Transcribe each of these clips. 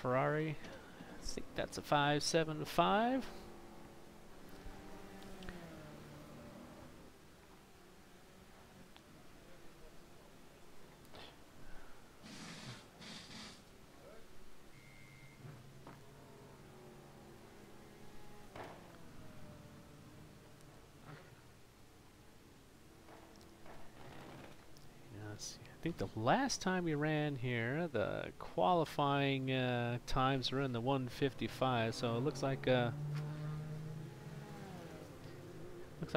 Ferrari. I think that's a 575. I think the last time we ran here, the qualifying times were in the 155. So it looks like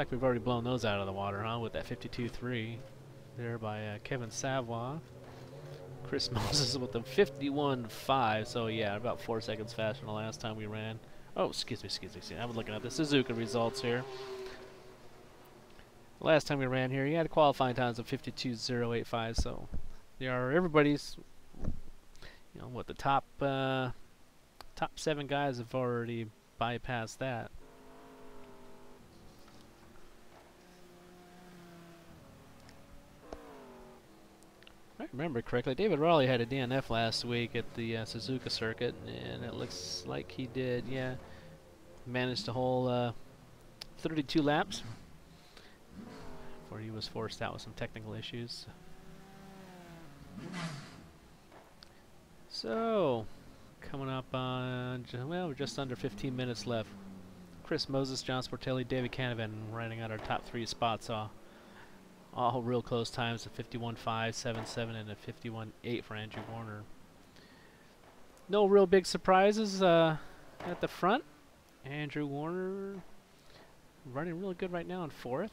we've already blown those out of the water, huh? With that 52.3 there by Kevin Savoy. Chris Moses with the 51.5. So yeah, about 4 seconds faster than the last time we ran. Oh, excuse me. I was looking at the Suzuka results here. Last time we ran here, he had qualifying times of 52.085, so everybody's, what the top 7 guys have already bypassed that. If I remember correctly, David Raleigh had a DNF last week at the Suzuka circuit, and it looks like he did, yeah, managed to hold 32 laps. Before he was forced out with some technical issues. So, coming up on, well, we're just under 15 minutes left. Chris Moses, John Sportelli, David Canavan riding out our top 3 spots. All real close times, a 51.5, 77, and a 51.8 for Andrew Warner. No real big surprises at the front. Andrew Warner running really good right now in 4th.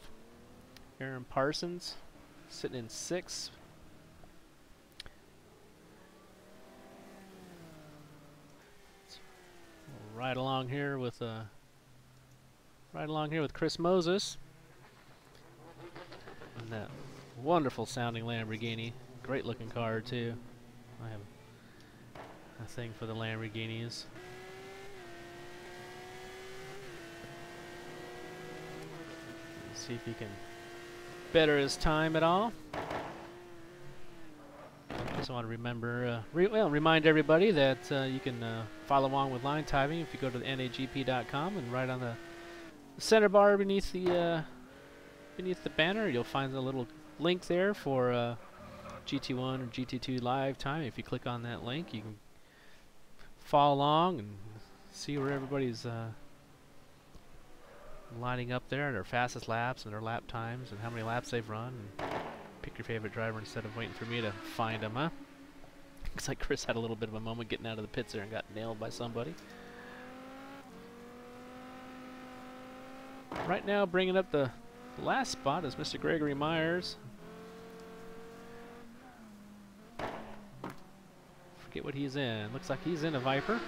Aaron Parsons sitting in 6th. Right along here with Chris Moses. And that wonderful sounding Lamborghini. Great looking car too. I have a thing for the Lamborghinis. Let's see if he can better his time at all. Just want to remember, remind everybody that you can follow along with line timing if you go to the nagp.com, and right on the center bar beneath the banner, you'll find a little link there for GT1 or GT2 live time. If you click on that link, you can follow along and see where everybody's lining up there, their fastest laps and their lap times and how many laps they've run, and pick your favorite driver instead of waiting for me to find them, huh? Looks like Chris had a little bit of a moment getting out of the pits there and got nailed by somebody. Right now, bringing up the last spot is Mr. Gregory Myers. Forget what he's in. Looks like he's in a Viper.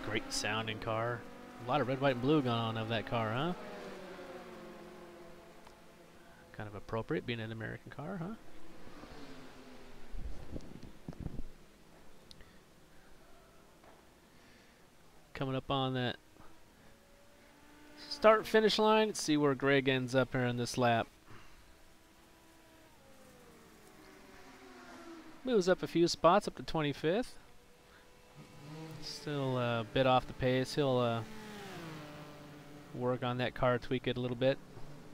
Great sounding car. A lot of red, white, and blue going on of that car, huh? Kind of appropriate being an American car, huh? Coming up on that start finish line. Let's see where Greg ends up here in this lap. Moves up a few spots, up to 25th. Still a bit off the pace. He'll work on that car, tweak it a little bit,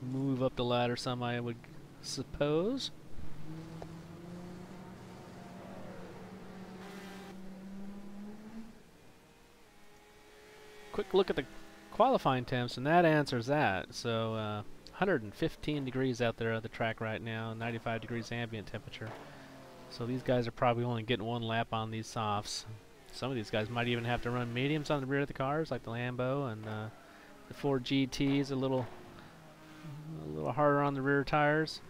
move up the ladder some, I would suppose. Quick look at the qualifying temps, and that answers that. So 115 degrees out there on the track right now, 95 degrees ambient temperature. So these guys are probably only getting 1 lap on these softs. Some of these guys might even have to run mediums on the rear of the cars, like the Lambo and the Ford GTs, a little harder on the rear tires.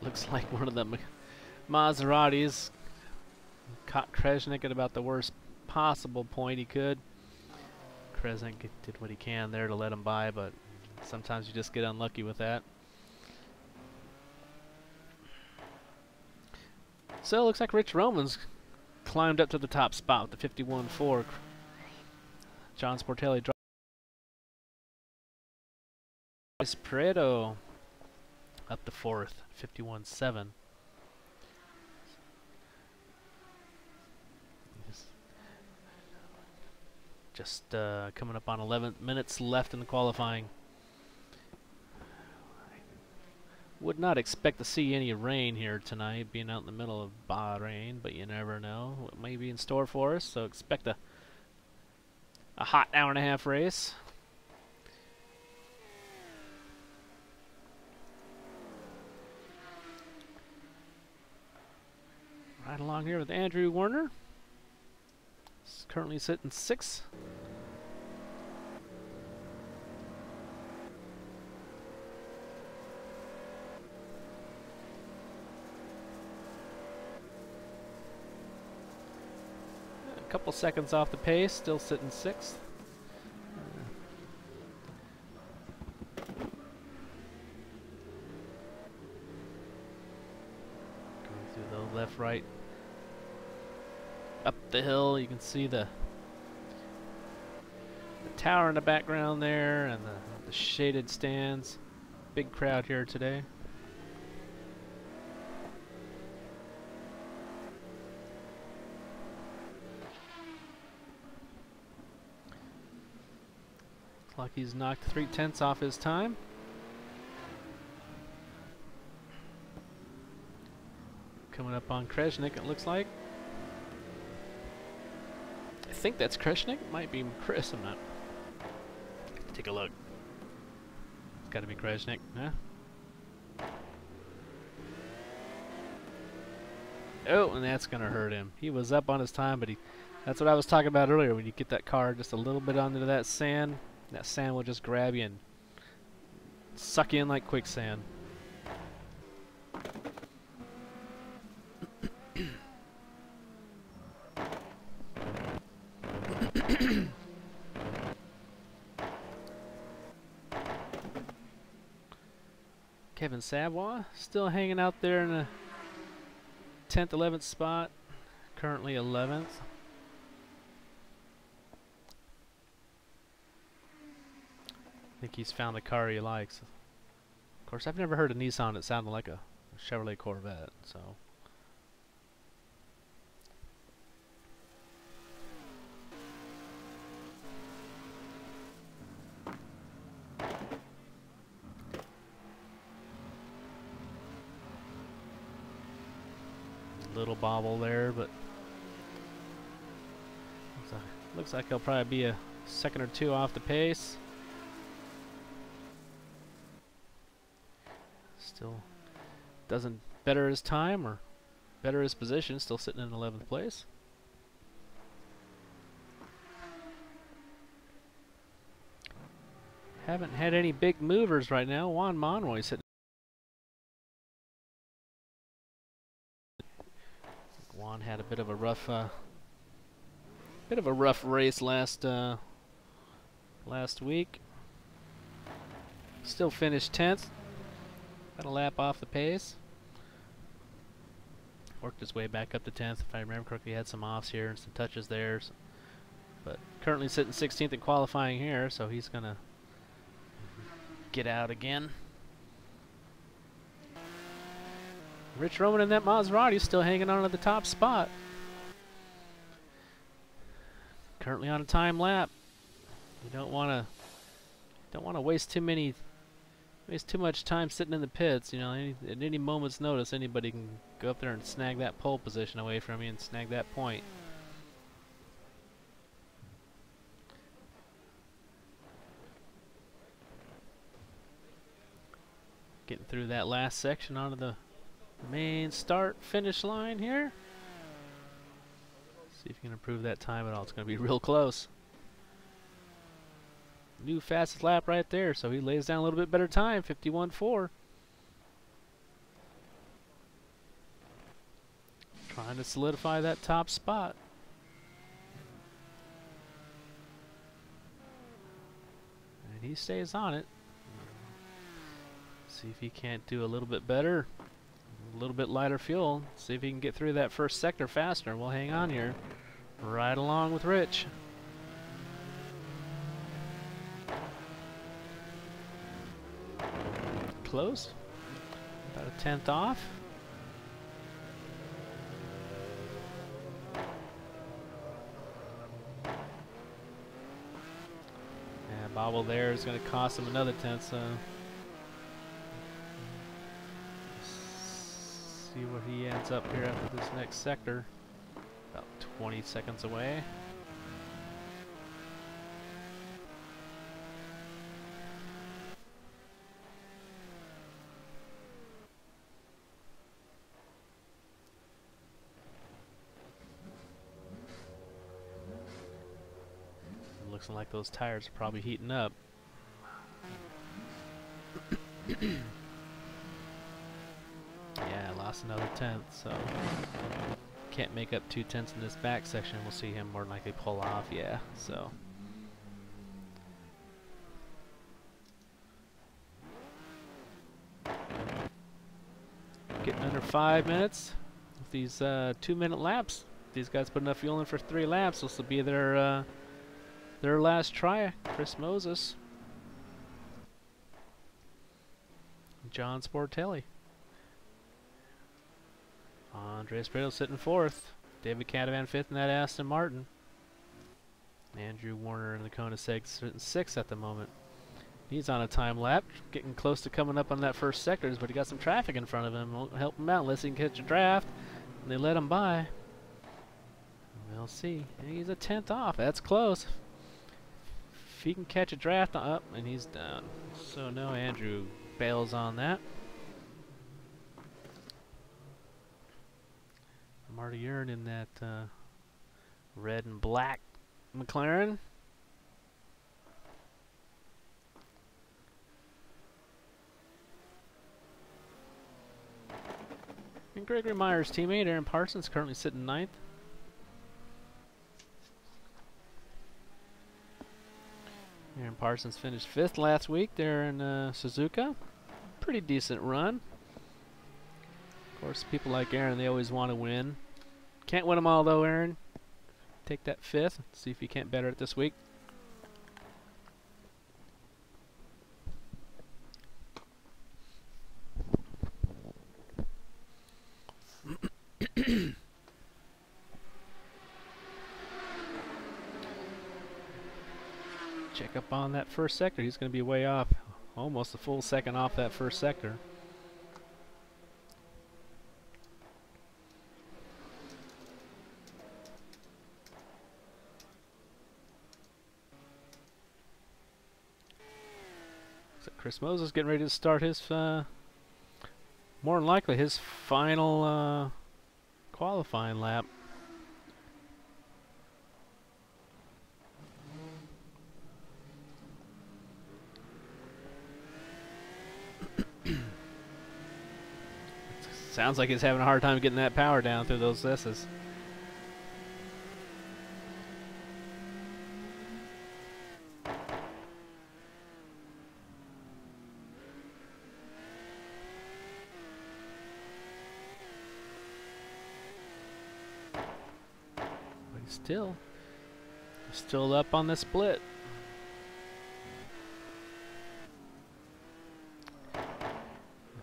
Looks like one of the Maseratis caught Kresnik at about the worst possible point he could. Kresnik did what he can there to let him by, but sometimes you just get unlucky with that. So it looks like Rich Roman's climbed up to the top spot with the 51.4. John Sportelli It's Prieto up to 4th, 51.7. Just coming up on 11 minutes left in the qualifying. Would not expect to see any rain here tonight, being out in the middle of Bahrain, but you never know what may be in store for us. So expect a hot hour-and-a-half race. Right along here with Andrew Werner. He's currently sitting 6th. A couple seconds off the pace, still sitting 6th. Going through the left, right, up the hill. You can see the tower in the background there, and the shaded stands. Big crowd here today. Looks like he's knocked 3/10 off his time. Coming up on Kreshnik, it looks like. I think that's Kreshnik. It might be Chris. I'm not. Take a look. It's got to be Kreshnik, huh? Oh, and that's going to hurt him. He was up on his time, but that's what I was talking about earlier. When you get that car just a little bit onto that sand will just grab you and suck you in like quicksand. Kevin Savoy still hanging out there in the 10th, 11th spot. Currently 11th. I think he's found the car he likes. Of course, I've never heard a Nissan that sounded like a Chevrolet Corvette, so. Little bobble there, but looks like he'll probably be a second or two off the pace. Still doesn't better his time or better his position, still sitting in 11th place. Haven't had any big movers right now. Juan Monroy sitting. Juan had a bit of a rough race last week. Still finished 10th. Got a lap off the pace. Worked his way back up to 10th. If I remember correctly, he had some offs here and some touches there. So, but currently sitting 16th in qualifying here, so he's gonna get out again. Rich Roman in that Maserati still hanging on to the top spot. Currently on a time lap. You don't want to waste too much time sitting in the pits. You know, at any moment's notice, anybody can go up there and snag that pole position away from you and snag that point. Getting through that last section onto the main start-finish line here. See if you can improve that time at all. It's going to be real close. New fastest lap right there, so he lays down a little bit better time, 51.4. Trying to solidify that top spot. And he stays on it. See if he can't do a little bit better. A little bit lighter fuel. See if he can get through that first sector faster. We'll hang on here. Right along with Rich. Close. About a tenth off. Yeah, bobble there is going to cost him another tenth, so see where he ends up here after this next sector. About 20 seconds away. Looks like those tires are probably heating up. Yeah, lost another tenth, so can't make up 2 tenths in this back section. We'll see him more than likely pull off, yeah, so. Getting under 5 minutes with these 2-minute laps. These guys put enough fuel in for 3 laps. This will be their last try. Chris Moses, John Sportelli, Andreas Prieto sitting 4th, David Canavan 5th in that Aston Martin, Andrew Warner in the Koenigsegg sitting 6th at the moment. He's on a time lap, getting close to coming up on that first sectors, but he got some traffic in front of him. Won't help him out unless he can catch a draft, and they let him by. We'll see. And he's a tenth off. That's close. If he can catch a draft up, and he's done. So no, Andrew bails on that. Marty Urian in that red and black McLaren. And Gregory Meyer's teammate Aaron Parsons currently sitting 9th. Aaron Parsons finished 5th last week there in Suzuka. Pretty decent run. Of course, people like Aaron, they always want to win. Can't win them all though, Aaron. Take that 5th. See if you can't better it this week. Check up on that first sector. He's going to be way off. Almost a full second off that first sector. So Chris Moses getting ready to start his, more than likely, his final qualifying lap. Sounds like he's having a hard time getting that power down through those S's. But he's still up on the split.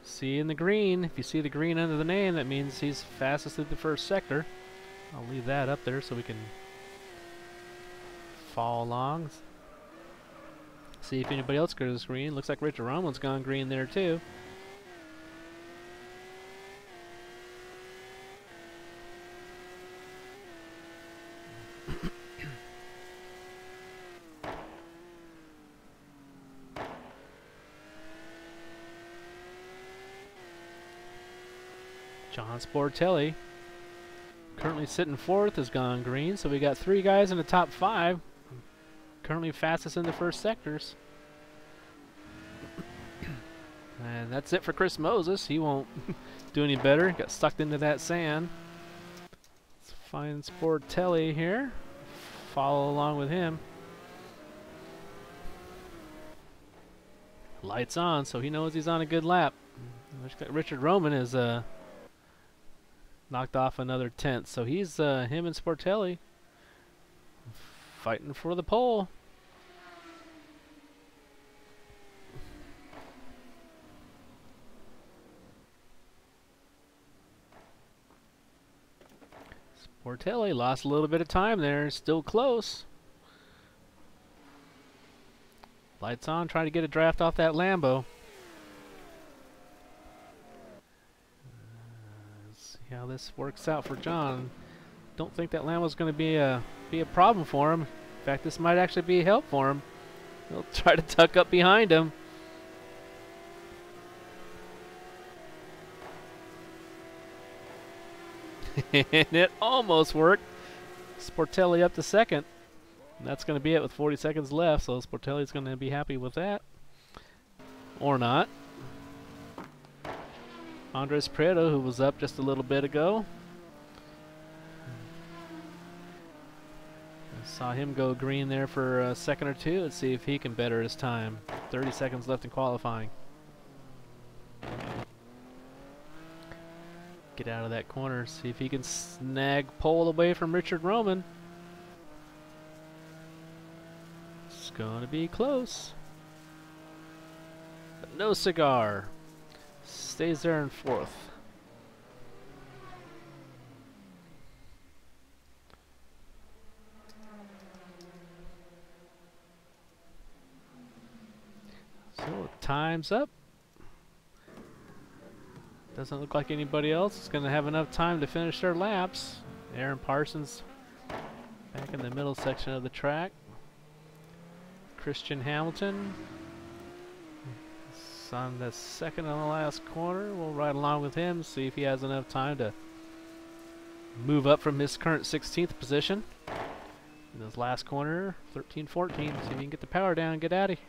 See in the green. If you see the green under the name, that means he's fastest through the first sector. I'll leave that up there so we can follow along. See if anybody else goes green. Looks like Richard Roman's gone green there too. John Sportelli, currently sitting 4th, has gone green. So we got 3 guys in the top 5. Currently fastest in the first sectors. And that's it for Chris Moses. He won't do any better. Got sucked into that sand. Let's find Sportelli here. Follow along with him. Lights on, so he knows he's on a good lap. Richard Roman is knocked off another 10th, so he's him and Sportelli fighting for the pole. Sportelli lost a little bit of time there, still close. Lights on, trying to get a draft off that Lambo. Let's see how this works out for John. Don't think that Lambo's going to be a problem for him. In fact, this might actually be a help for him. He'll try to tuck up behind him. And it almost worked. Sportelli up to second. And that's going to be it with 40 seconds left, so Sportelli's going to be happy with that. Or not. Andres Prieto, who was up just a little bit ago. I saw him go green there for a second or two. Let's see if he can better his time. 30 seconds left in qualifying. Get out of that corner. See if he can snag pole away from Richard Roman. It's going to be close. But no cigar. Stays there in fourth. So time's up. Doesn't look like anybody else is going to have enough time to finish their laps. Aaron Parsons back in the middle section of the track. Christian Hamilton is on the second and the last corner. We'll ride along with him, see if he has enough time to move up from his current 16th position. In this last corner, 13-14. See if he can get the power down and get out of here.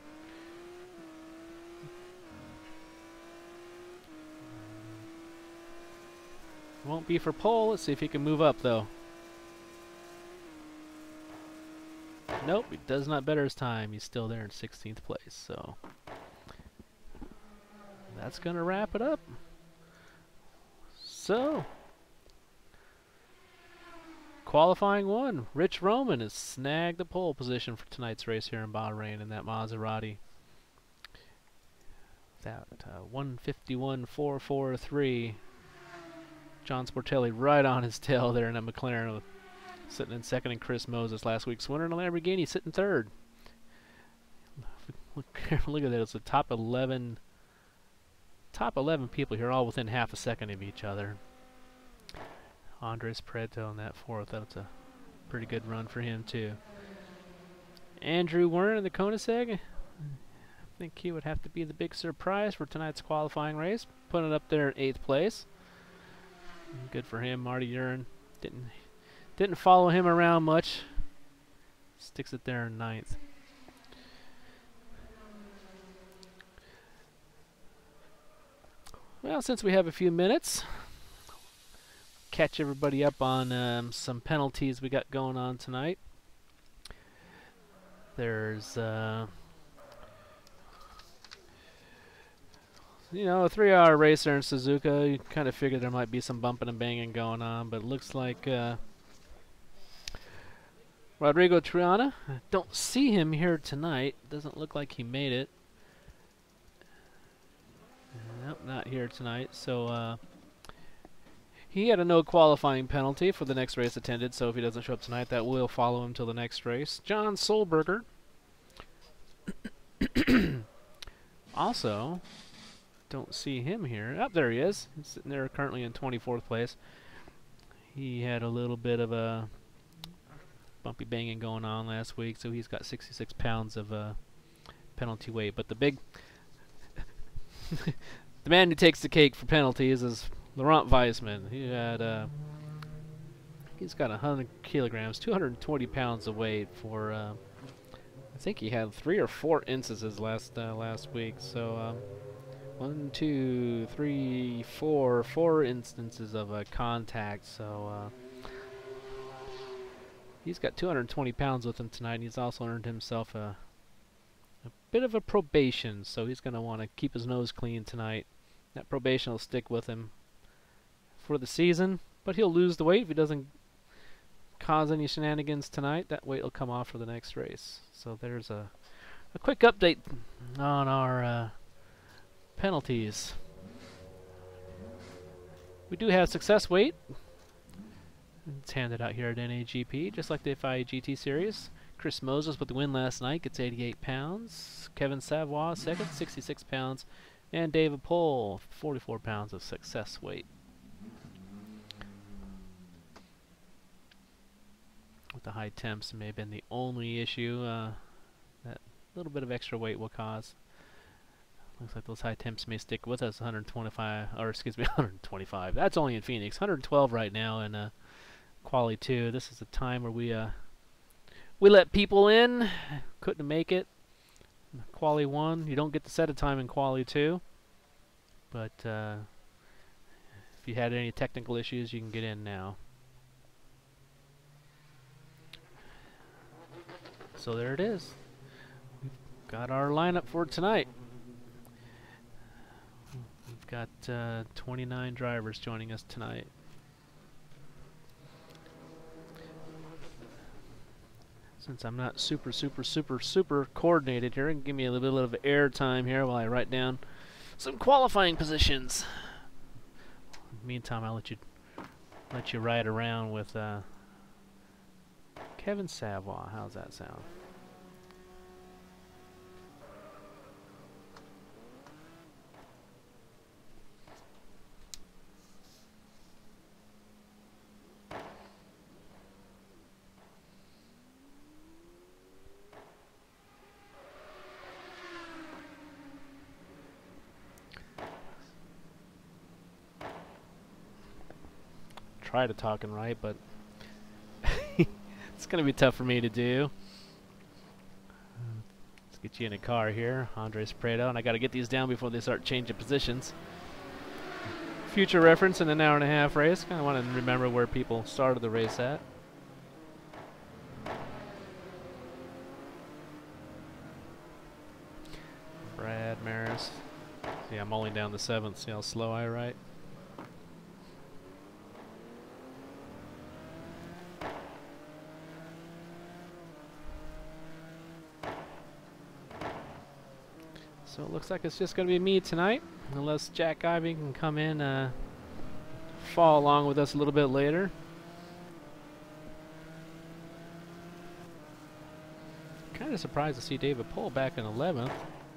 Won't be for pole. Let's see if he can move up, though. Nope, he does not better his time. He's still there in 16th place, so that's going to wrap it up. So, qualifying one, Rich Roman has snagged the pole position for tonight's race here in Bahrain in that Maserati. That 151.443. John Sportelli right on his tail there in a McLaren, sitting in second, and Chris Moses, last week's winner in a Lamborghini, sitting third. Look at that, it's the top 11 people here, all within half a second of each other. Andres Prieto in that fourth. That's a pretty good run for him too. Andrew Werner in the Koenigsegg. I think he would have to be the big surprise for tonight's qualifying race, putting it up there in 8th place. Good for him. Marty Urin didn't follow him around much. Sticks it there in 9th. Well, since we have a few minutes, catch everybody up on some penalties we got going on tonight. There's you know, a 3-hour race there in Suzuka. You kind of figured there might be some bumping and banging going on, but it looks like Rodrigo Triana, I don't see him here tonight. Doesn't look like he made it. Nope, not here tonight. So he had a no qualifying penalty for the next race attended, so if he doesn't show up tonight, that will follow him till the next race. John Solberger also don't see him here. Oh, there he is. He's sitting there currently in 24th place. He had a little bit of a bumpy banging going on last week, so he's got 66 pounds of penalty weight. But the big the man who takes the cake for penalties is Laurent Weissman. He had he's got 100 kilograms, 220 pounds of weight for I think he had 3 or 4 instances last week. So 1, 2, 3, 4 instances of contact. So he's got 220 pounds with him tonight, and he's also earned himself a bit of a probation, so he's going to want to keep his nose clean tonight. That probation will stick with him for the season, but he'll lose the weight if he doesn't cause any shenanigans tonight. That weight will come off for the next race. So there's a quick update on our penalties. We do have success weight. It's handed out here at NAGP, just like the FIA GT Series. Chris Moses with the win last night gets 88 pounds. Kevin Savoy second, 66 pounds. And David Pohl, 44 pounds of success weight. With the high temps may have been the only issue that little bit of extra weight will cause. Looks like those high temps may stick with us. 125, or excuse me, 125. That's only in Phoenix. 112 right now in Quali 2. This is a time where we let people in. Couldn't make it. Quali 1, you don't get to set a time in Quali 2. But if you had any technical issues, you can get in now. So there it is. We've got our lineup for tonight. We've got 29 drivers joining us tonight. Since I'm not super coordinated here, give me a little bit of air time here while I write down some qualifying positions. In the meantime, I'll let you ride around with Kevin Savoy. How's that sound? Try to talk and write, but it's going to be tough for me to do. Let's get you in a car here, Andres Prieto, and I got to get these down before they start changing positions. Future reference in an hour-and-a-half race. Kind of want to remember where people started the race at. Brad Maris. See, I'm only down the 7th. See how slow I write? So it looks like it's just going to be me tonight, unless Jack Ivy can come in, follow along with us a little bit later. Kind of surprised to see David Pohl back in 11th,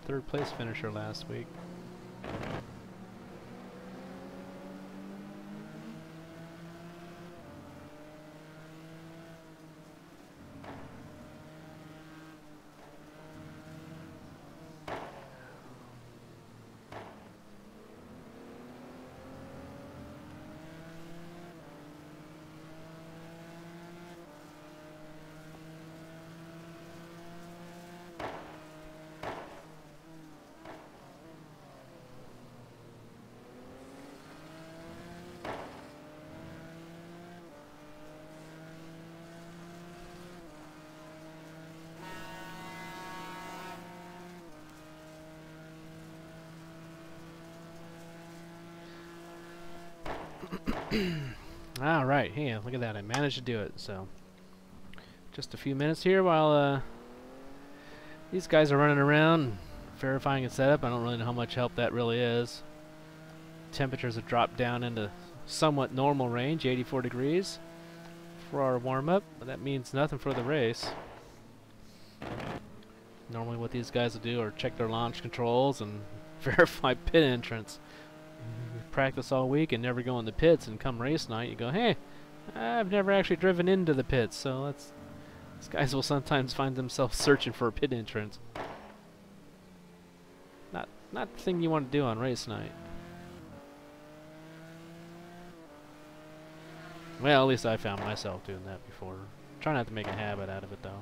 3rd place finisher last week. All right, hey, look at that. I managed to do it. So just a few minutes here while these guys are running around verifying its setup. I don't really know how much help that really is. Temperatures have dropped down into somewhat normal range, 84 degrees for our warm-up, but that means nothing for the race. Normally what these guys will do are check their launch controls and verify pit entrance. Practice all week and never go in the pits, and come race night you go, hey, I've never actually driven into the pits, so these guys will sometimes find themselves searching for a pit entrance. Not the thing you want to do on race night. Well, at least I found myself doing that before. Try not to make a habit out of it though.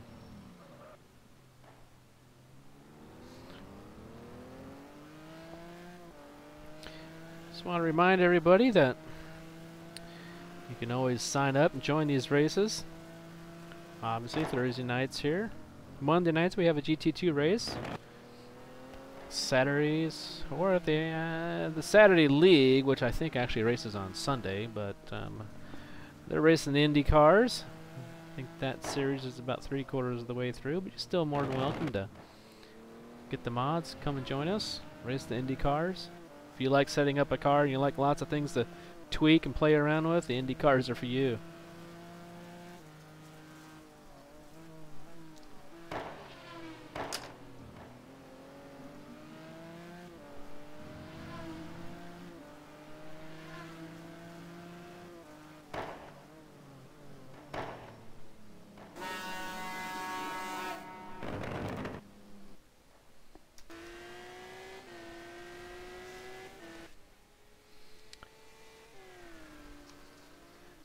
Just want to remind everybody that you can always sign up and join these races. Obviously Thursday nights here. Monday nights we have a GT2 race. Saturdays, or at the Saturday League, which I think actually races on Sunday, but they're racing the Indy cars. I think that series is about 3/4 of the way through, but you're still more than welcome to get the mods, come and join us, race the Indy cars. If you like setting up a car and you like lots of things to tweak and play around with, the Indy cars are for you.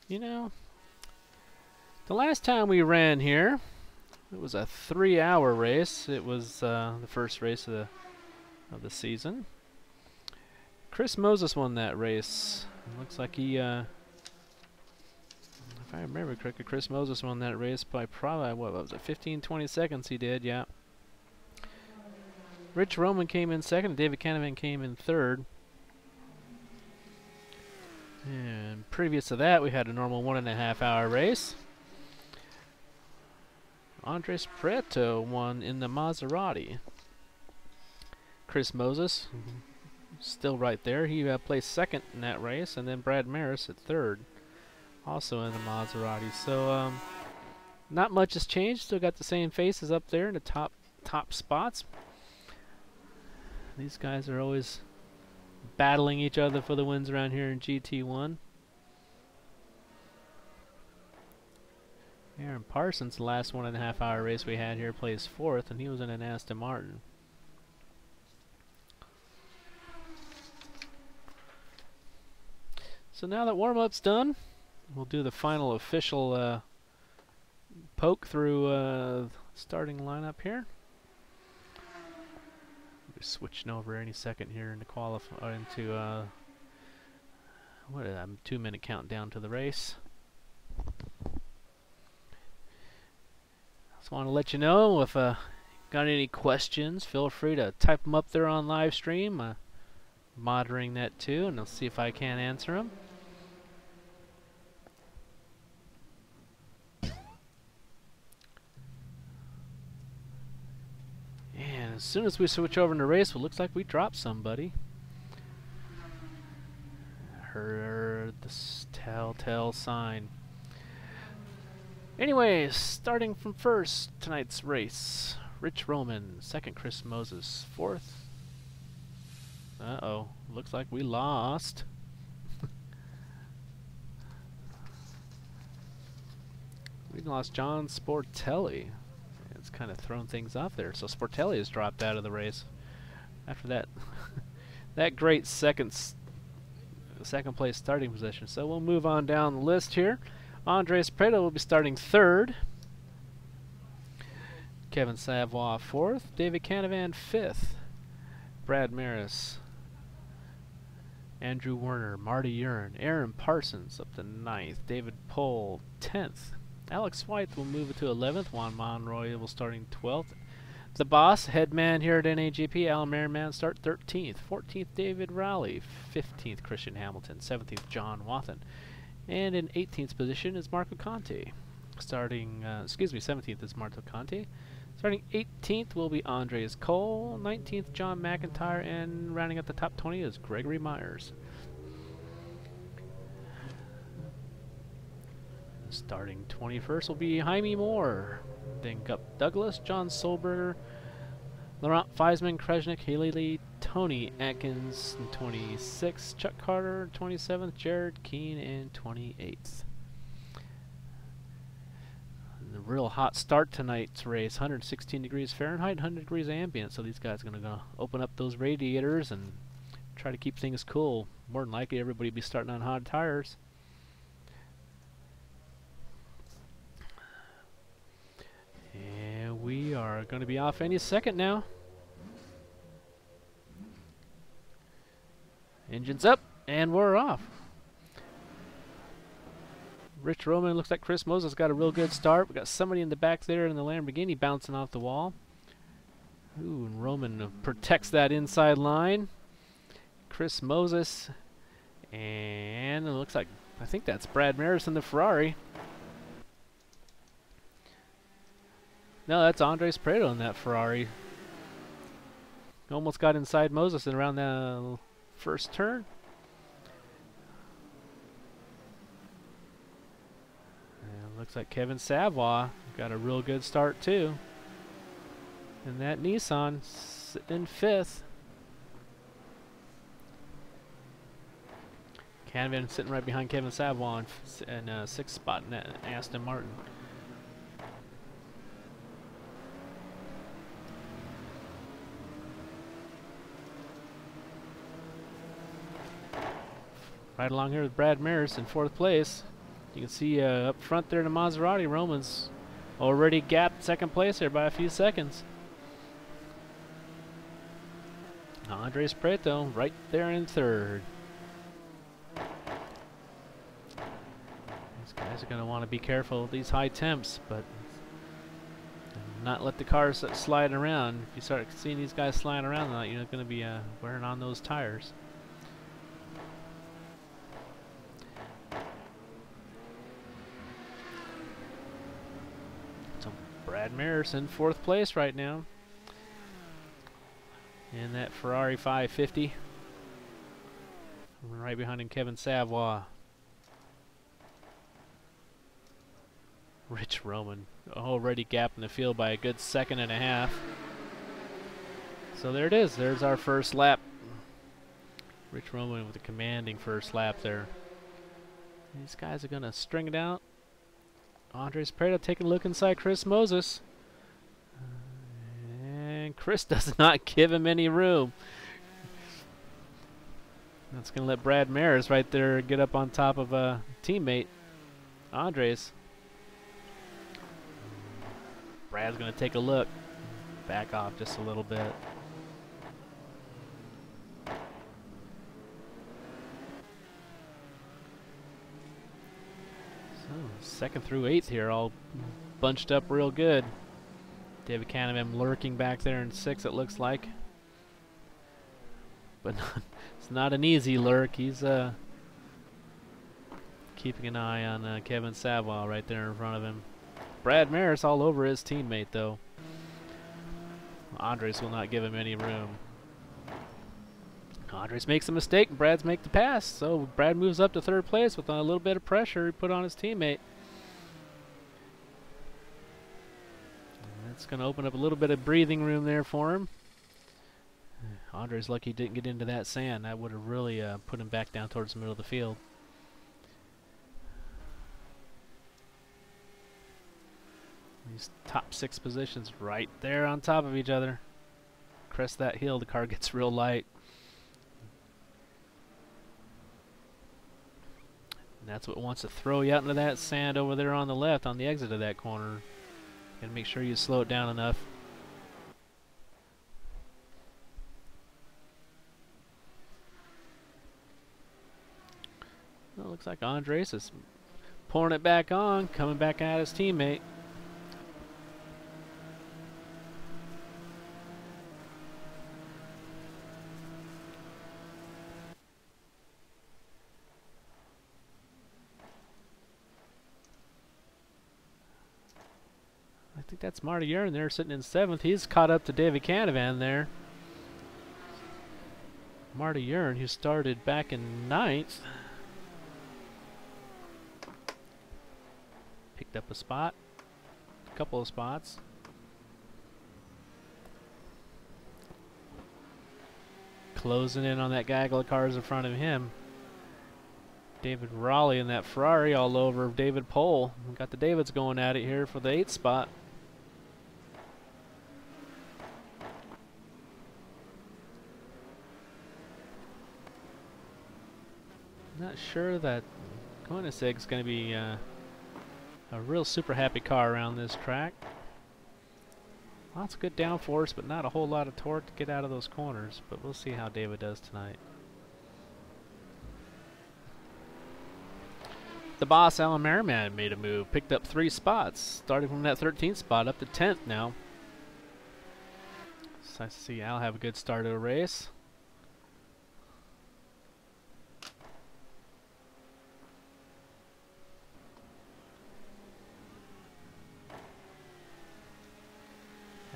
You know, the last time we ran here, it was a 3-hour race. It was the first race of the season. Chris Moses won that race. It looks like he, if I remember correctly, Chris Moses won that race by probably, what was it, 15, 20 seconds he did, yeah. Rich Roman came in second, and David Canavan came in third. And previous to that, we had a normal 1.5-hour race. Andres Prieto won in the Maserati. Chris Moses, still right there. He placed second in that race, and then Brad Maris at third, also in the Maserati. So not much has changed. Still got the same faces up there in the top spots. These guys are always battling each other for the wins around here in GT1. Aaron Parsons, the last 1.5-hour race we had here, plays fourth, and he was in an Aston Martin. So now that warm-up's done, we'll do the final official poke through starting lineup here. We're switching over any second here into what is that? 2-minute countdown to the race. Just want to let you know if got any questions, feel free to type them up there on live stream. Monitoring that too, and I'll see if I can answer them. And as soon as we switch over into race, it looks like we dropped somebody. Heard this telltale sign. Anyways, starting from first, tonight's race. Rich Roman, second Chris Moses, fourth. Uh-oh, looks like we lost. We lost John Sportelli. It's kind of thrown things off there. So Sportelli has dropped out of the race after that that great second place starting position. So we'll move on down the list here. Andres Prieto will be starting third. Kevin Savoy fourth. David Canavan fifth. Brad Maris, Andrew Werner, Marty Urine, Aaron Parsons up to 9th. David Pohl 10th. Alex White will move it to 11th. Juan Monroy will starting 12th. The boss, head man here at NAGP, Alan Merriman, start 13th. 14th, David Rowley. 15th, Christian Hamilton. 17th, John Wathen. And in 18th position is Marco Conte. Starting, 17th is Marco Conte. Starting 18th will be Andres Cole. 19th, John McIntyre. And rounding up the top 20 is Gregory Myers. Starting 21st will be Jaime Moore. Then Gup Douglas, John Solberger, Laurent Feisman, Kresnik, Haley Lee, Tony Atkins in 26th, Chuck Carter 27th, Jared Keane in 28th. The real hot start tonight's race, 116 degrees Fahrenheit, 100 degrees ambient, so these guys are going to open up those radiators and try to keep things cool. More than likely everybody will be starting on hot tires. And we are going to be off any second now. Engines up, and we're off. Rich Roman, looks like Chris Moses got a real good start. We got somebody in the back there in the Lamborghini bouncing off the wall. Ooh, and Roman protects that inside line. Chris Moses, and it looks like, I think that's Brad Maris in the Ferrari. No, that's Andres Prieto in that Ferrari. Almost got inside Moses and around the first turn. And looks like Kevin Savoy got a real good start too. And that Nissan sitting in 5th. Canavan sitting right behind Kevin Savoy in 6th spot in that Aston Martin. Right along here with Brad Maris in 4th place. You can see up front there in the Maserati, Roman's already gapped second place there by a few seconds. Andres Prieto right there in third. These guys are going to want to be careful with these high temps, but not let the cars start sliding around. If you start seeing these guys sliding around, you're going to be wearing on those tires. So Brad Maris in fourth place right now in that Ferrari 550. Right behind him, Kevin Savoy. Rich Roman already gapping the field by a good second and a half. So there it is. There's our first lap. Rich Roman with a commanding first lap there. These guys are going to string it out. Andres Prieto taking a look inside Chris Moses. And Chris does not give him any room. That's going to let Brad Maris right there get up on top of a teammate, Andres. Brad's going to take a look. Back off just a little bit. So, second through eighth here, all bunched up real good. David Canavan lurking back there in sixth, it looks like. But it's not an easy lurk. He's keeping an eye on Kevin Savoy right there in front of him. Brad Maris all over his teammate, though. Andres will not give him any room. Andres makes a mistake, and Brad's make the pass. So Brad moves up to third place with a little bit of pressure he put on his teammate. And that's going to open up a little bit of breathing room there for him. Andres lucky he didn't get into that sand. That would have really put him back down towards the middle of the field. These top six positions right there on top of each other. Crest that hill, the car gets real light. And that's what wants to throw you out into that sand over there on the left on the exit of that corner. Gotta make sure you slow it down enough. Well, looks like Andres is pouring it back on, coming back at his teammate. I think that's Marty Urn there sitting in seventh. He's caught up to David Canavan there. Marty Urn, who started back in ninth, picked up a spot, a couple of spots. Closing in on that gaggle of cars in front of him. David Raleigh in that Ferrari all over David Pohl. We got the Davids going at it here for the 8th spot. Not sure that Koenigsegg's going to be a real super happy car around this track. Lots of good downforce, but not a whole lot of torque to get out of those corners. But we'll see how David does tonight. The boss, Alan Merriman, made a move. Picked up 3 spots. Started from that 13th spot up to 10th now. It's nice to see Al have a good start to a race.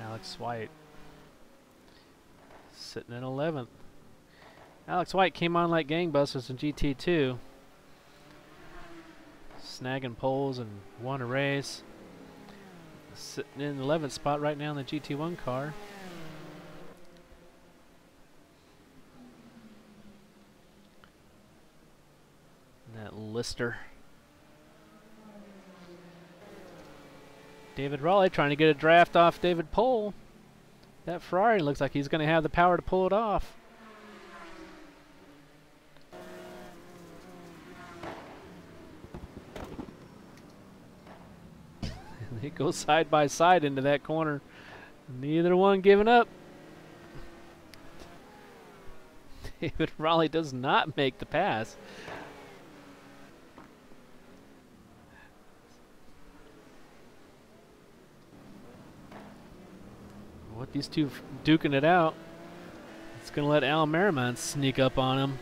Alex White sitting in 11th. Alex White came on like gangbusters in GT2, snagging poles and won a race. Sitting in the 11th spot right now in the GT1 car. And that Lister. David Raleigh trying to get a draft off David Pohl. That Ferrari looks like he's going to have the power to pull it off. They go side by side into that corner. Neither one giving up. David Raleigh does not make the pass. What these two duking it out. It's going to let Al Merriman sneak up on him.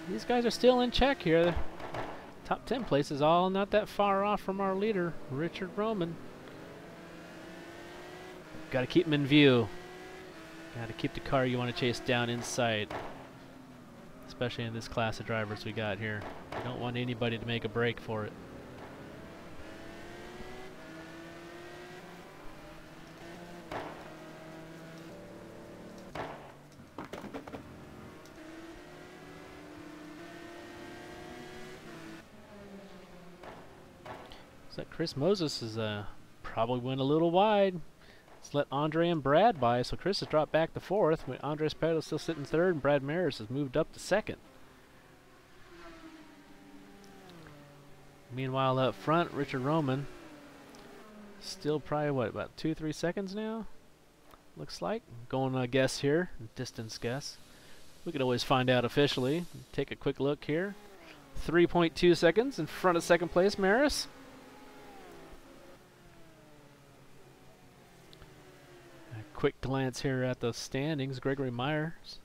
These guys are still in check here. Top 10 places all not that far off from our leader, Richard Roman. Got to keep him in view. Got to keep the car you want to chase down in sight. Especially in this class of drivers we got here. You don't want anybody to make a break for it. So Chris Moses is probably went a little wide. Let's let Andre and Brad by. So Chris has dropped back to fourth. Andres Prieto is still sitting third, and Brad Maris has moved up to second. Meanwhile, up front, Richard Roman still probably what, about 2-3 seconds now? Looks like. Going a guess here, distance guess. We could always find out officially. Take a quick look here. 3.2 seconds in front of second place, Maris. Quick glance here at the standings. Gregory Myers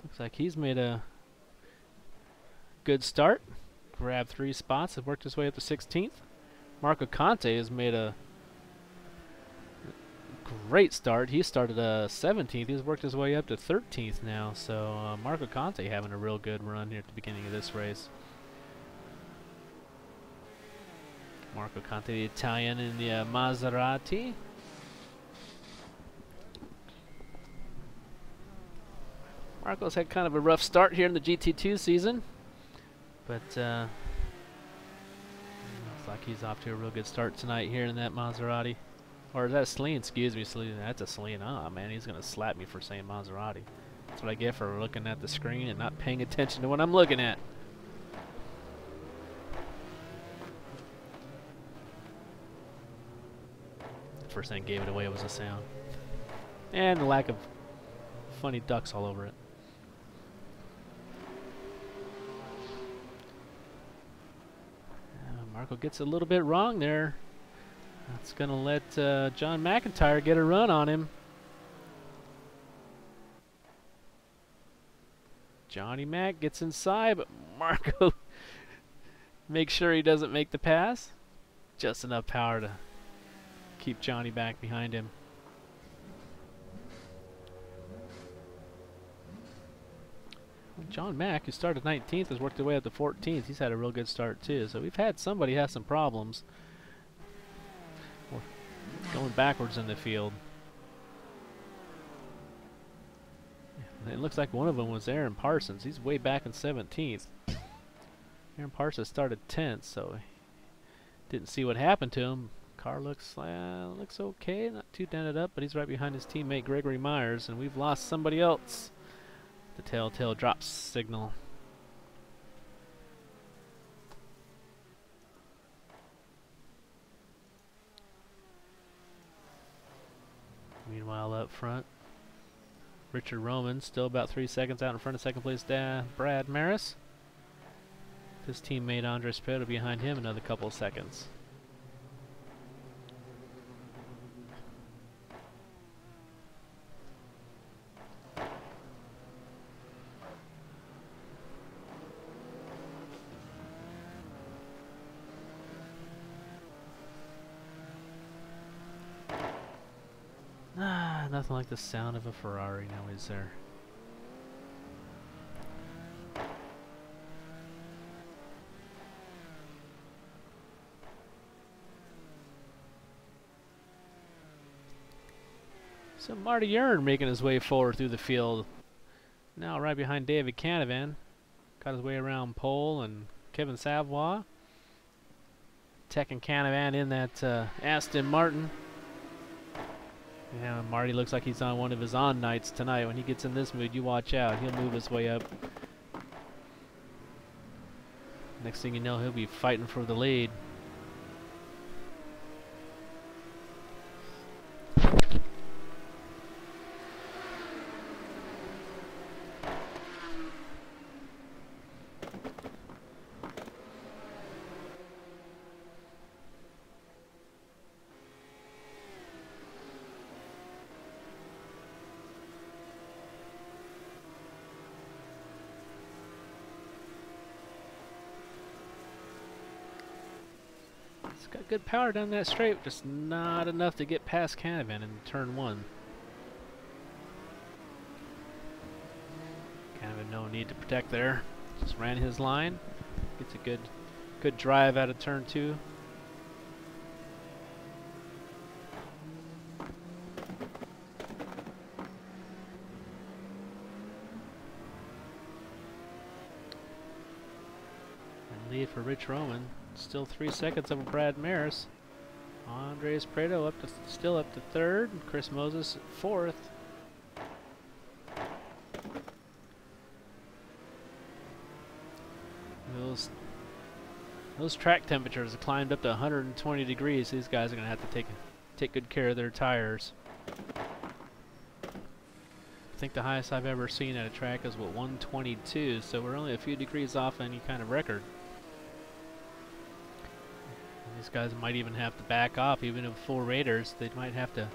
looks like he's made a good start. Grabbed 3 spots and worked his way up to 16th. Marco Conte has made a great start. He started 17th. He's worked his way up to 13th now. So Marco Conte having a real good run here at the beginning of this race. Marco Conte, the Italian in the Maserati. Marco's had kind of a rough start here in the GT2 season, but looks like he's off to a real good start tonight here in that Maserati. Or is that Celine? Excuse me, Celine. That's a Celine. Oh man, he's gonna slap me for saying Maserati. That's what I get for looking at the screen and not paying attention to what I'm looking at. The first thing that gave it away was the sound. And the lack of funny ducks all over it. Marco gets a little bit wrong there. That's going to let John McIntyre get a run on him. Johnny Mac gets inside, but Marco makes sure he doesn't make the pass. Just enough power to keep Johnny back behind him. John Mack, who started 19th, has worked his way up to 14th. He's had a real good start too. So we've had somebody have some problems. We're going backwards in the field. It looks like one of them was Aaron Parsons. He's way back in 17th. Aaron Parsons started 10th, so didn't see what happened to him. Car looks okay, not too dented up, but he's right behind his teammate Gregory Myers, and we've lost somebody else. The telltale drop signal. Meanwhile, up front, Richard Roman still about 3 seconds out in front of second place Brad Maris. His teammate Andres Prieto behind him another couple of seconds. Nothing like the sound of a Ferrari now, is there? So Marty Yearn making his way forward through the field. Now right behind David Canavan. Got his way around Pole and Kevin Savoy. Tech and Canavan in that Aston Martin. Yeah, Marty looks like he's on one of his on nights tonight. When he gets in this mood, you watch out. He'll move his way up Next thing you know, he'll be fighting for the lead. It's got good power down that straight, just not enough to get past Canavan in turn 1. Canavan no need to protect there. Just ran his line. Gets a good drive out of turn 2. And lead for Rich Roman. Still 3 seconds over Brad Maris. Andres Prieto still up to 3rd. Chris Moses 4th. Those track temperatures have climbed up to 120 degrees. These guys are going to have to take good care of their tires. I think the highest I've ever seen at a track is, what, 122, so we're only a few degrees off any kind of record. And these guys might even have to back off, even in full Raiders. They might have to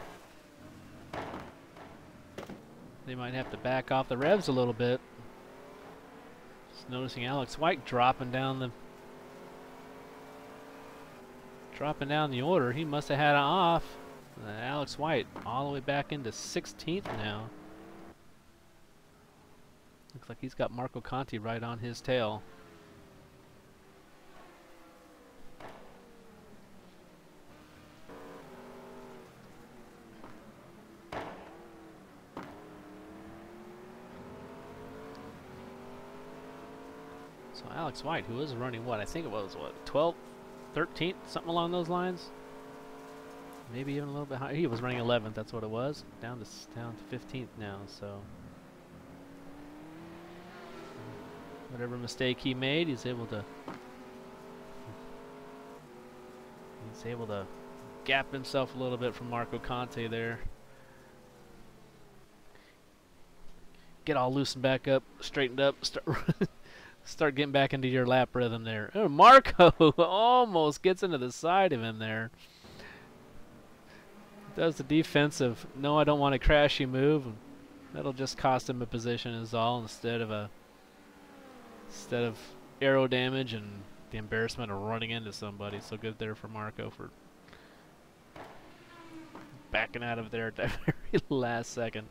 back off the revs a little bit. Just noticing Alex White dropping down the order. He must have had it off. Alex White all the way back into 16th now. Looks like he's got Marco Conti right on his tail. So Alex White, who was running what? I think it was, what, 12th, 13th, something along those lines? Maybe even a little bit higher. He was running 11th, that's what it was. Down to 15th now, so whatever mistake he made, he's able to gap himself a little bit from Marco Conti there. Get all loosened back up, straightened up, start getting back into your lap rhythm there. Oh, Marco almost gets into the side of him there. Does the defensive, no, I don't want to crash you move. That'll just cost him a position is all, instead of aero damage and the embarrassment of running into somebody. So good there for Marco for backing out of there at the very last second.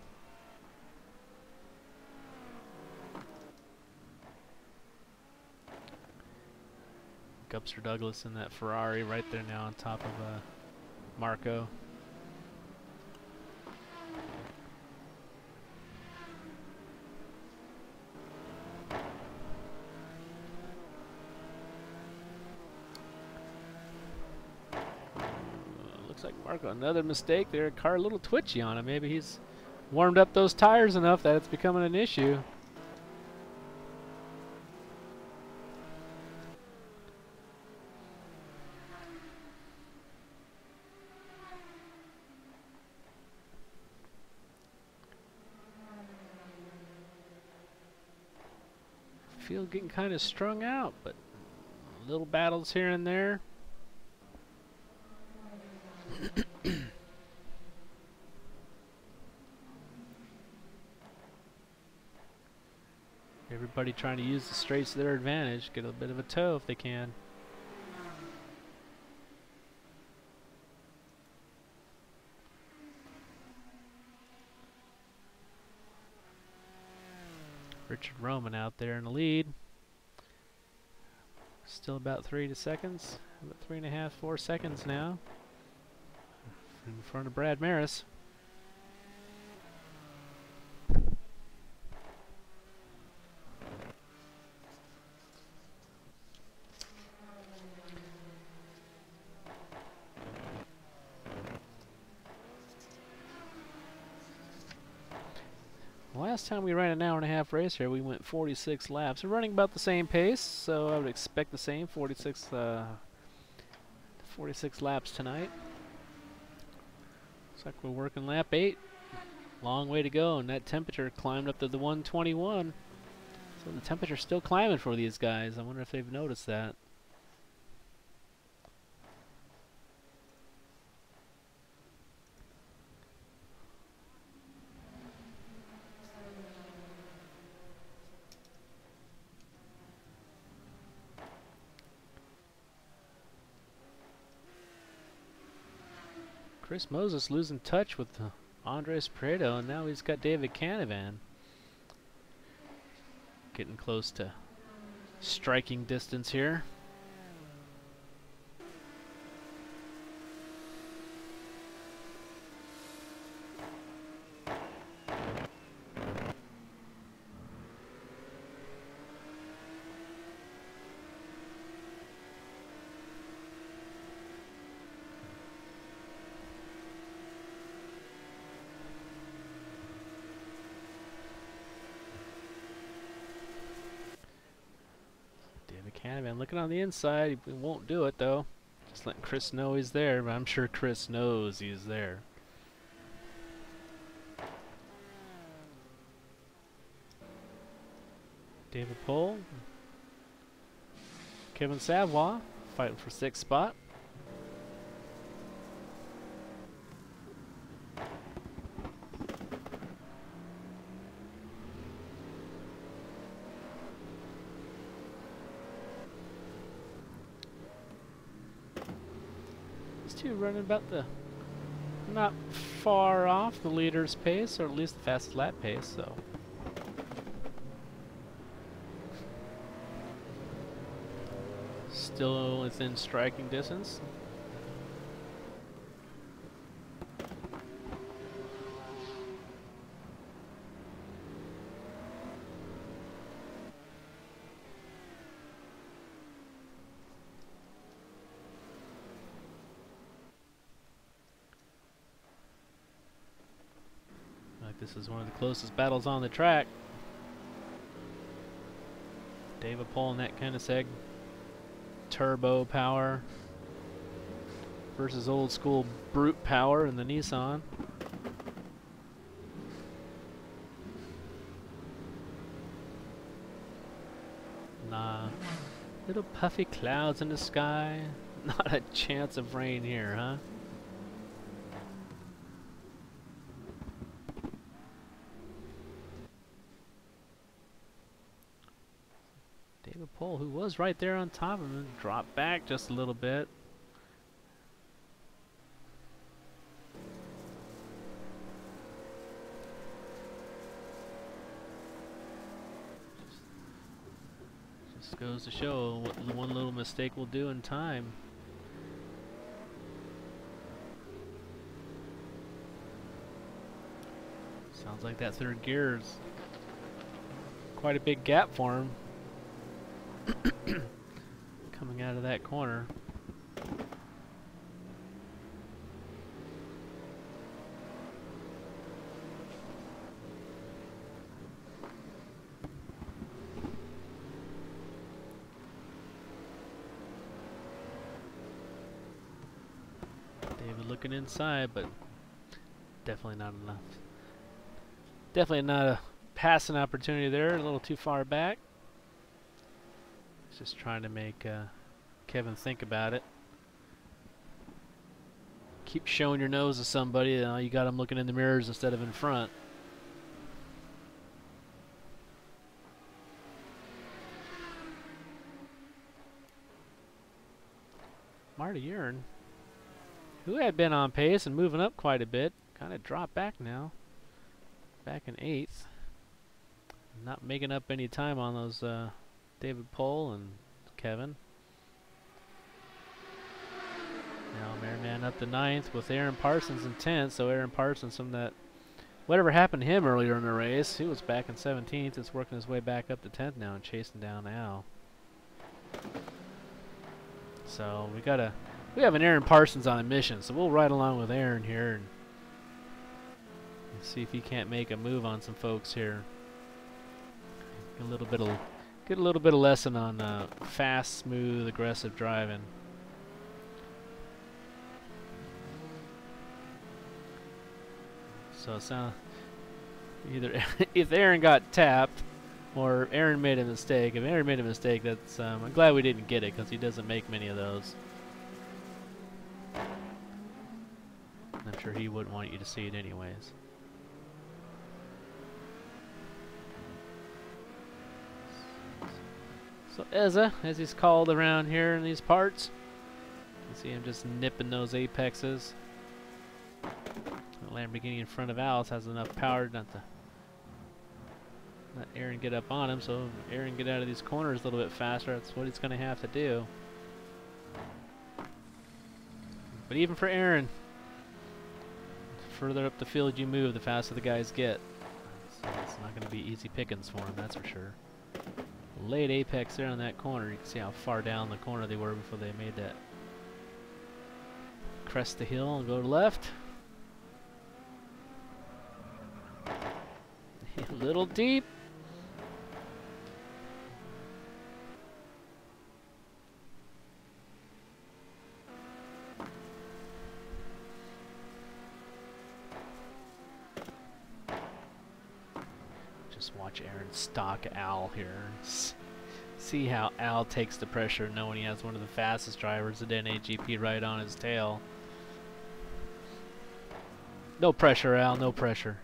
Gupster Douglas in that Ferrari right there now on top of Marco. Looks like Marco, another mistake there. Car a little twitchy on him. Maybe he's warmed up those tires enough that it's becoming an issue. Field getting kind of strung out, but little battles here and there. Everybody trying to use the straights to their advantage, get a bit of a tow if they can. Richard Roman out there in the lead. Still about 3 seconds, about 3.5, 4 seconds now. In front of Brad Maris. Well, last time we ran an hour and a half race here, we went 46 laps. We're running about the same pace, so I would expect the same 46 laps tonight. Looks like we're working lap 8. Long way to go, and that temperature climbed up to the 121. So the temperature's still climbing for these guys. I wonder if they've noticed that. Chris Moses losing touch with Andres Prieto, and now he's got David Canavan. Getting close to striking distance here. Canavan looking on the inside. He won't do it though. Just letting Chris know he's there, but I'm sure Chris knows he's there. David Pohl, Kevin Savoy fighting for 6th spot. Running about the not far off the leader's pace, or at least the fastest lap pace, so still within striking distance. This is one of the closest battles on the track. David Pohl and that kind of seg. Turbo power versus old school brute power in the Nissan. Nah. Little puffy clouds in the sky. Not a chance of rain here, huh? David Pohl, who was right there on top of him, dropped back just a little bit. Just goes to show what one little mistake will do in time. Sounds like that third gear is quite a big gap for him. Coming out of that corner. David looking inside, but definitely not enough. Definitely not a passing opportunity there, a little too far back. Just trying to make Kevin think about it. Keep showing your nose to somebody, you got them looking in the mirrors instead of in front. Marty Urine, who had been on pace and moving up quite a bit, kind of dropped back now. Back in 8th. Not making up any time on those David Pohl and Kevin. Now Merriman up to 9th with Aaron Parsons in 10th. So Aaron Parsons, from that, whatever happened to him earlier in the race, he was back in 17th. It's working his way back up to 10th now and chasing down Al. So we have an Aaron Parsons on a mission. So we'll ride along with Aaron here. And See if he can't make a move on some folks here. Get a little bit of lesson on fast, smooth, aggressive driving. So it's either if Aaron got tapped or Aaron made a mistake. If Aaron made a mistake, that's I'm glad we didn't get it because he doesn't make many of those. I'm sure he wouldn't want you to see it anyways. So Eza, as he's called around here in these parts, you see him just nipping those apexes. The Lamborghini in front of Alice has enough power not to let Aaron get up on him, so if Aaron get out of these corners a little bit faster, that's what he's going to have to do. But even for Aaron, the further up the field you move, the faster the guys get. So it's not going to be easy pickings for him, that's for sure. Late apex there on that corner. You can see how far down the corner they were before they made that crest the hill and go to left. A little deep. Just watch Aaron stalk Al here. See how Al takes the pressure knowing he has one of the fastest drivers at NAGP right on his tail. No pressure, Al, no pressure.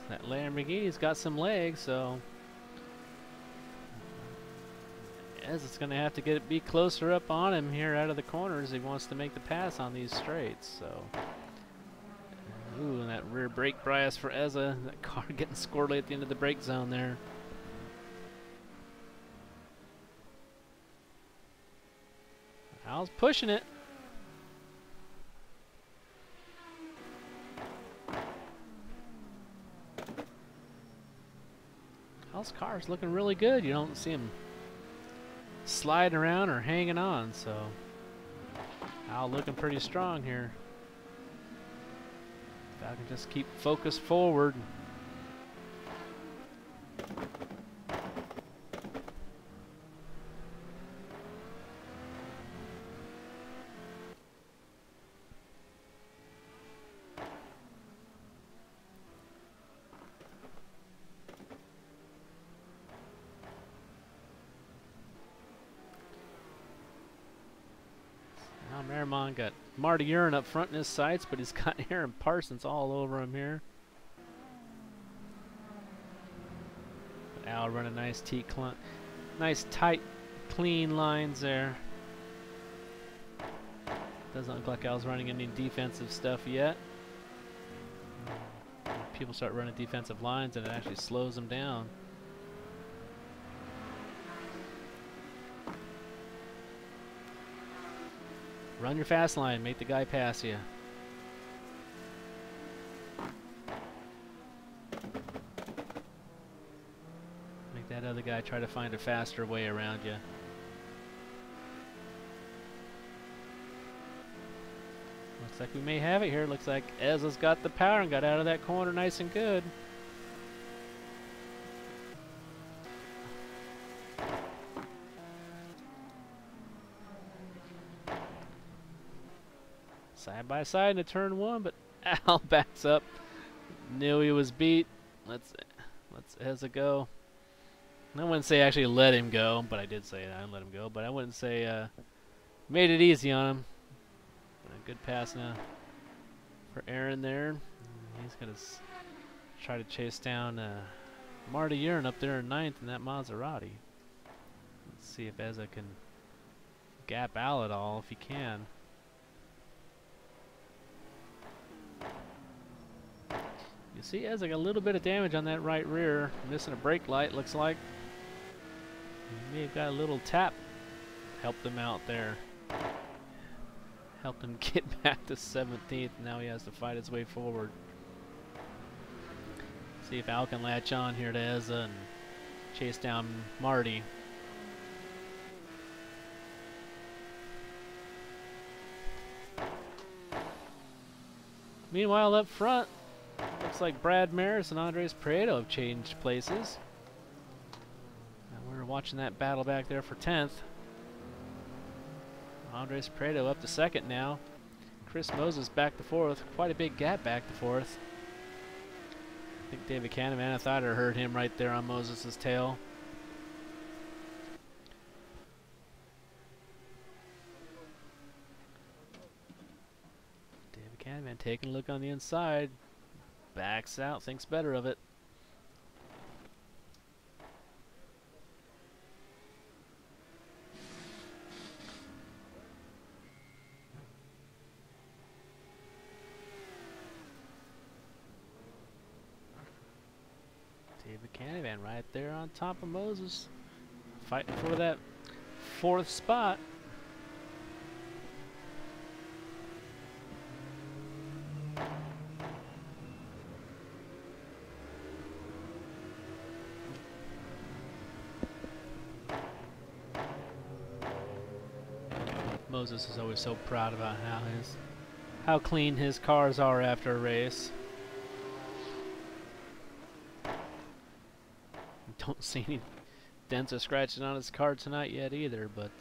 That Lamborghini's got some legs, so as it's going to have to be closer up on him here out of the corners. He wants to make the pass on these straights. So, ooh, and that rear brake bias for Eza. That car getting squirrely at the end of the brake zone there. Al's pushing it. Al's car is looking really good. You don't see him sliding around or hanging on, so Al looking pretty strong here. If I can just keep focused forward. Merrimon got Marty Urine up front in his sights, but he's got Aaron Parsons all over him here. But Al running nice tight, clean lines there. Doesn't look like Al's running any defensive stuff yet. When people start running defensive lines, and it actually slows them down. Run your fast line, make the guy pass you. Make that other guy try to find a faster way around you. Looks like we may have it here. Looks like Eza's got the power and got out of that corner nice and good. Side by side into turn one, but Al backs up. Knew he was beat. Let's Eza go. I wouldn't say actually let him go, but I did say that I let him go. But I wouldn't say made it easy on him. But a good pass now for Aaron there. He's gonna try to chase down Marty Urine up there in 9th in that Maserati. Let's see if Eza can gap Al at all if he can. You see Eza got a little bit of damage on that right rear. Missing a brake light, looks like. He may have got a little tap. Helped him out there. Helped him get back to 17th. Now he has to fight his way forward. See if Al can latch on here to Ezza and chase down Marty. Meanwhile, up front, looks like Brad Maris and Andres Prieto have changed places. And we're watching that battle back there for 10th. Andres Prieto up to 2nd now. Chris Moses back to 4th. Quite a big gap back to 4th. I think David Canavan, I thought I heard him right there on Moses' tail. David Canavan taking a look on the inside. Backs out, thinks better of it. David Canavan right there on top of Moses. Fighting for that 4th spot. Moses is always so proud about how clean his cars are after a race. Don't see any dents or scratching on his car tonight yet either, but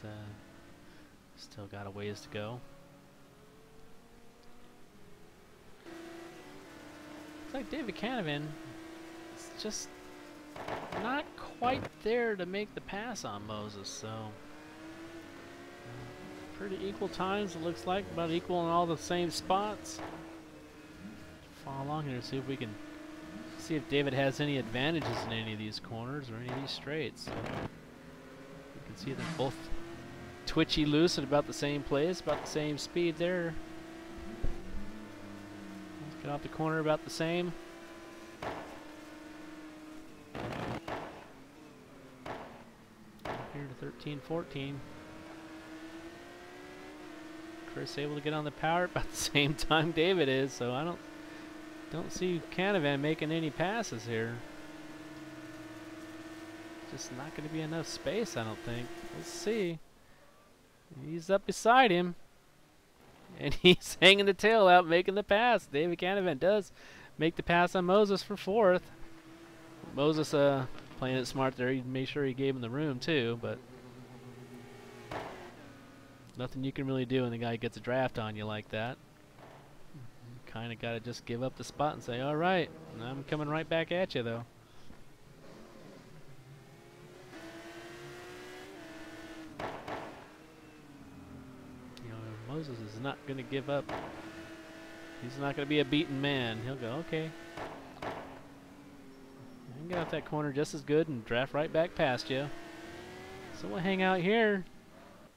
still got a ways to go. Looks like David Canavan is just not quite there to make the pass on Moses, so pretty equal times it looks like, about equal in all the same spots. Follow along here, see if we can see if David has any advantages in any of these corners or any of these straights. You can see they're both twitchy loose at about the same place, about the same speed there. Let's get off the corner about the same. Here to 13, 14. Chris able to get on the power about the same time David is, so I don't see Canavan making any passes here. Just not going to be enough space, I don't think. Let's see. He's up beside him, and he's hanging the tail out, making the pass. David Canavan does make the pass on Moses for 4th. Moses playing it smart there. He made sure he gave him the room too, but nothing you can really do when the guy gets a draft on you like that. Kind of got to just give up the spot and say, all right, I'm coming right back at you, though. You know, Moses is not going to give up. He's not going to be a beaten man. He'll go, okay. I can get off that corner just as good and draft right back past you. So we'll hang out here,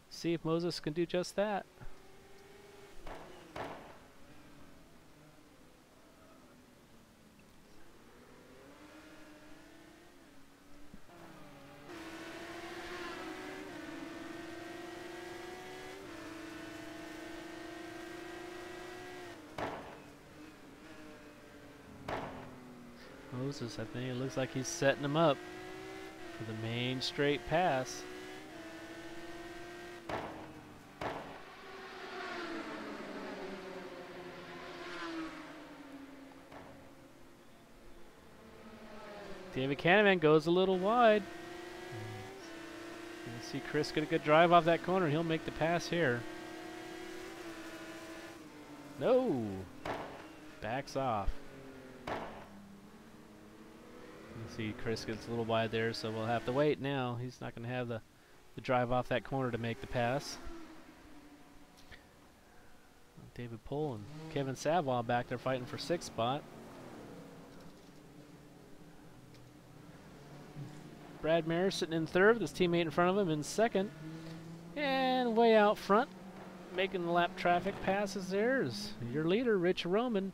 see if Moses can do just that. Moses, I think it looks like he's setting him up for the main straight pass. David Canavan goes a little wide. You can see Chris get a good drive off that corner. He'll make the pass here. No! Backs off. You see Chris gets a little wide there, so we'll have to wait now. He's not going to have the drive off that corner to make the pass. David Pohl and Kevin Savoie back there fighting for 6th spot. Brad Mayer sitting in 3rd with his teammate in front of him in 2nd. And way out front, making the lap traffic passes there is your leader, Rich Roman.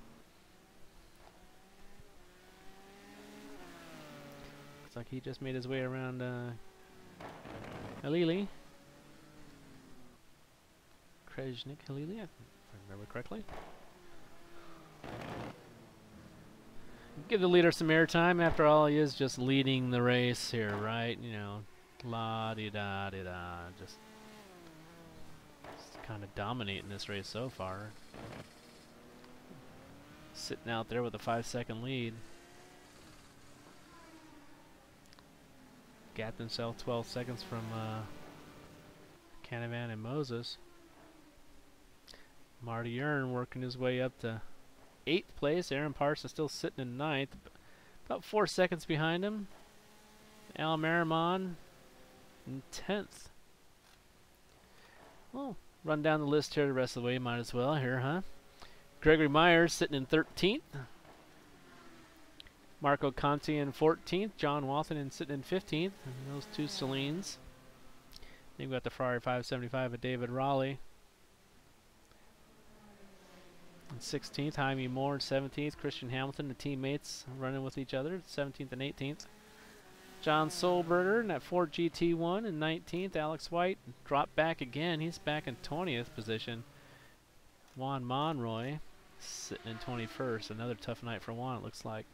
Looks like he just made his way around Halili. Krajnik Halili, if I remember correctly. Give the leader some airtime. After all, he is just leading the race here, right? You know, la-di-da-di-da. Just kind of dominating this race so far. Sitting out there with a 5-second lead. Gapped himself 12 seconds from Canavan and Moses. Marty Ern working his way up to 8th place. Aaron Parsons still sitting in 9th. About 4 seconds behind him. Al Marimon in 10th. Well, run down the list here the rest of the way. Might as well here, huh? Gregory Myers sitting in 13th. Marco Conti in 14th. John Walton sitting in 15th. And those two Celines. Then we've got the Ferrari 575 of David Raleigh. In 16th, Jaime Moore in 17th. Christian Hamilton, the teammates running with each other, 17th and 18th. John Solberger in that Ford GT1 in 19th. Alex White dropped back again. He's back in 20th position. Juan Monroy sitting in 21st. Another tough night for Juan, it looks like.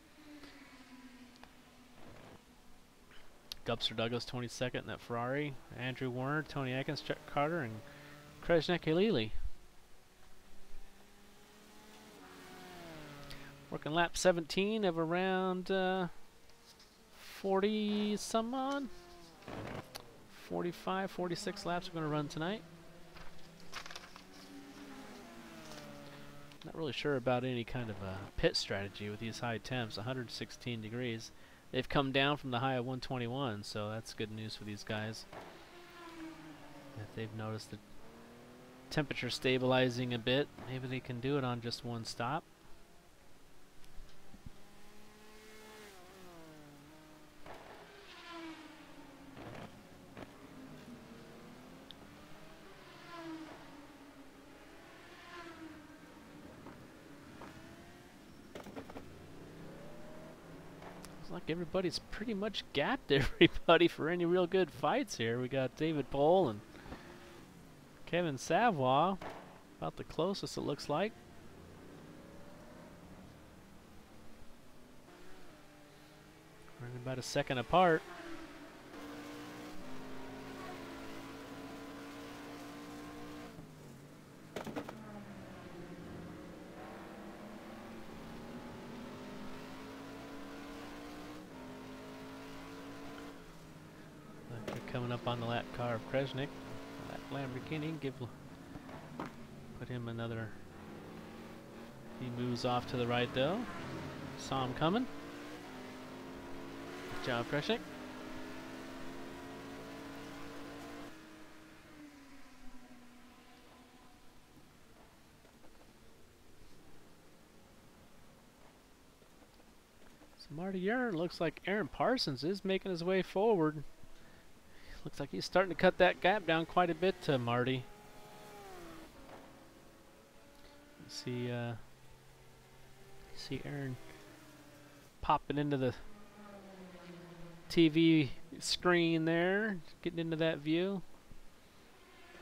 Gubster Douglas 22nd in that Ferrari. Andrew Warner, Tony Atkins, Chuck Carter, and Krajnik Halili. Working lap 17 of around 40 some odd. 45, 46 laps we're going to run tonight. Not really sure about any kind of a pit strategy with these high temps, 116 degrees. They've come down from the high of 121, so that's good news for these guys. If they've noticed the temperature stabilizing a bit, maybe they can do it on just one stop. Like everybody's pretty much gapped everybody for any real good fights here. We got David Pohl and Kevin Savoie, about the closest it looks like. Running about a second apart. Coming up on the lap car of Krajnik. That Lamborghini, put him another. He moves off to the right though. Saw him coming. Good job, Krajnik. So Marty Ern, looks like Aaron Parsons is making his way forward. Looks like he's starting to cut that gap down quite a bit to Marty. See Aaron popping into the TV screen there, getting into that view.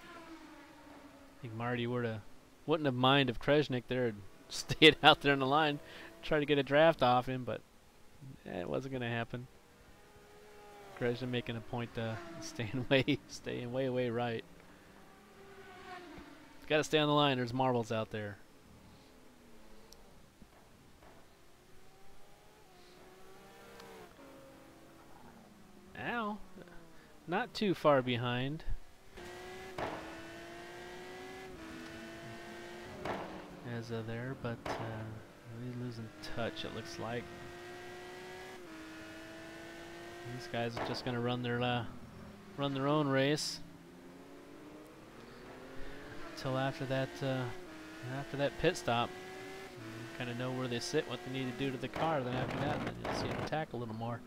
I think Marty wouldn't have minded if Krajnik there had stayed out there on the line, try to get a draft off him, but it wasn't going to happen. Krajnik making a point to staying way right. Got to stay on the line. There's marbles out there. Ow! Not too far behind. As of there, but he's losing touch. It looks like. These guys are just going to run their own race until after that pit stop. Kind of know where they sit, what they need to do to the car. Then after that, then you'll see them attack a little more.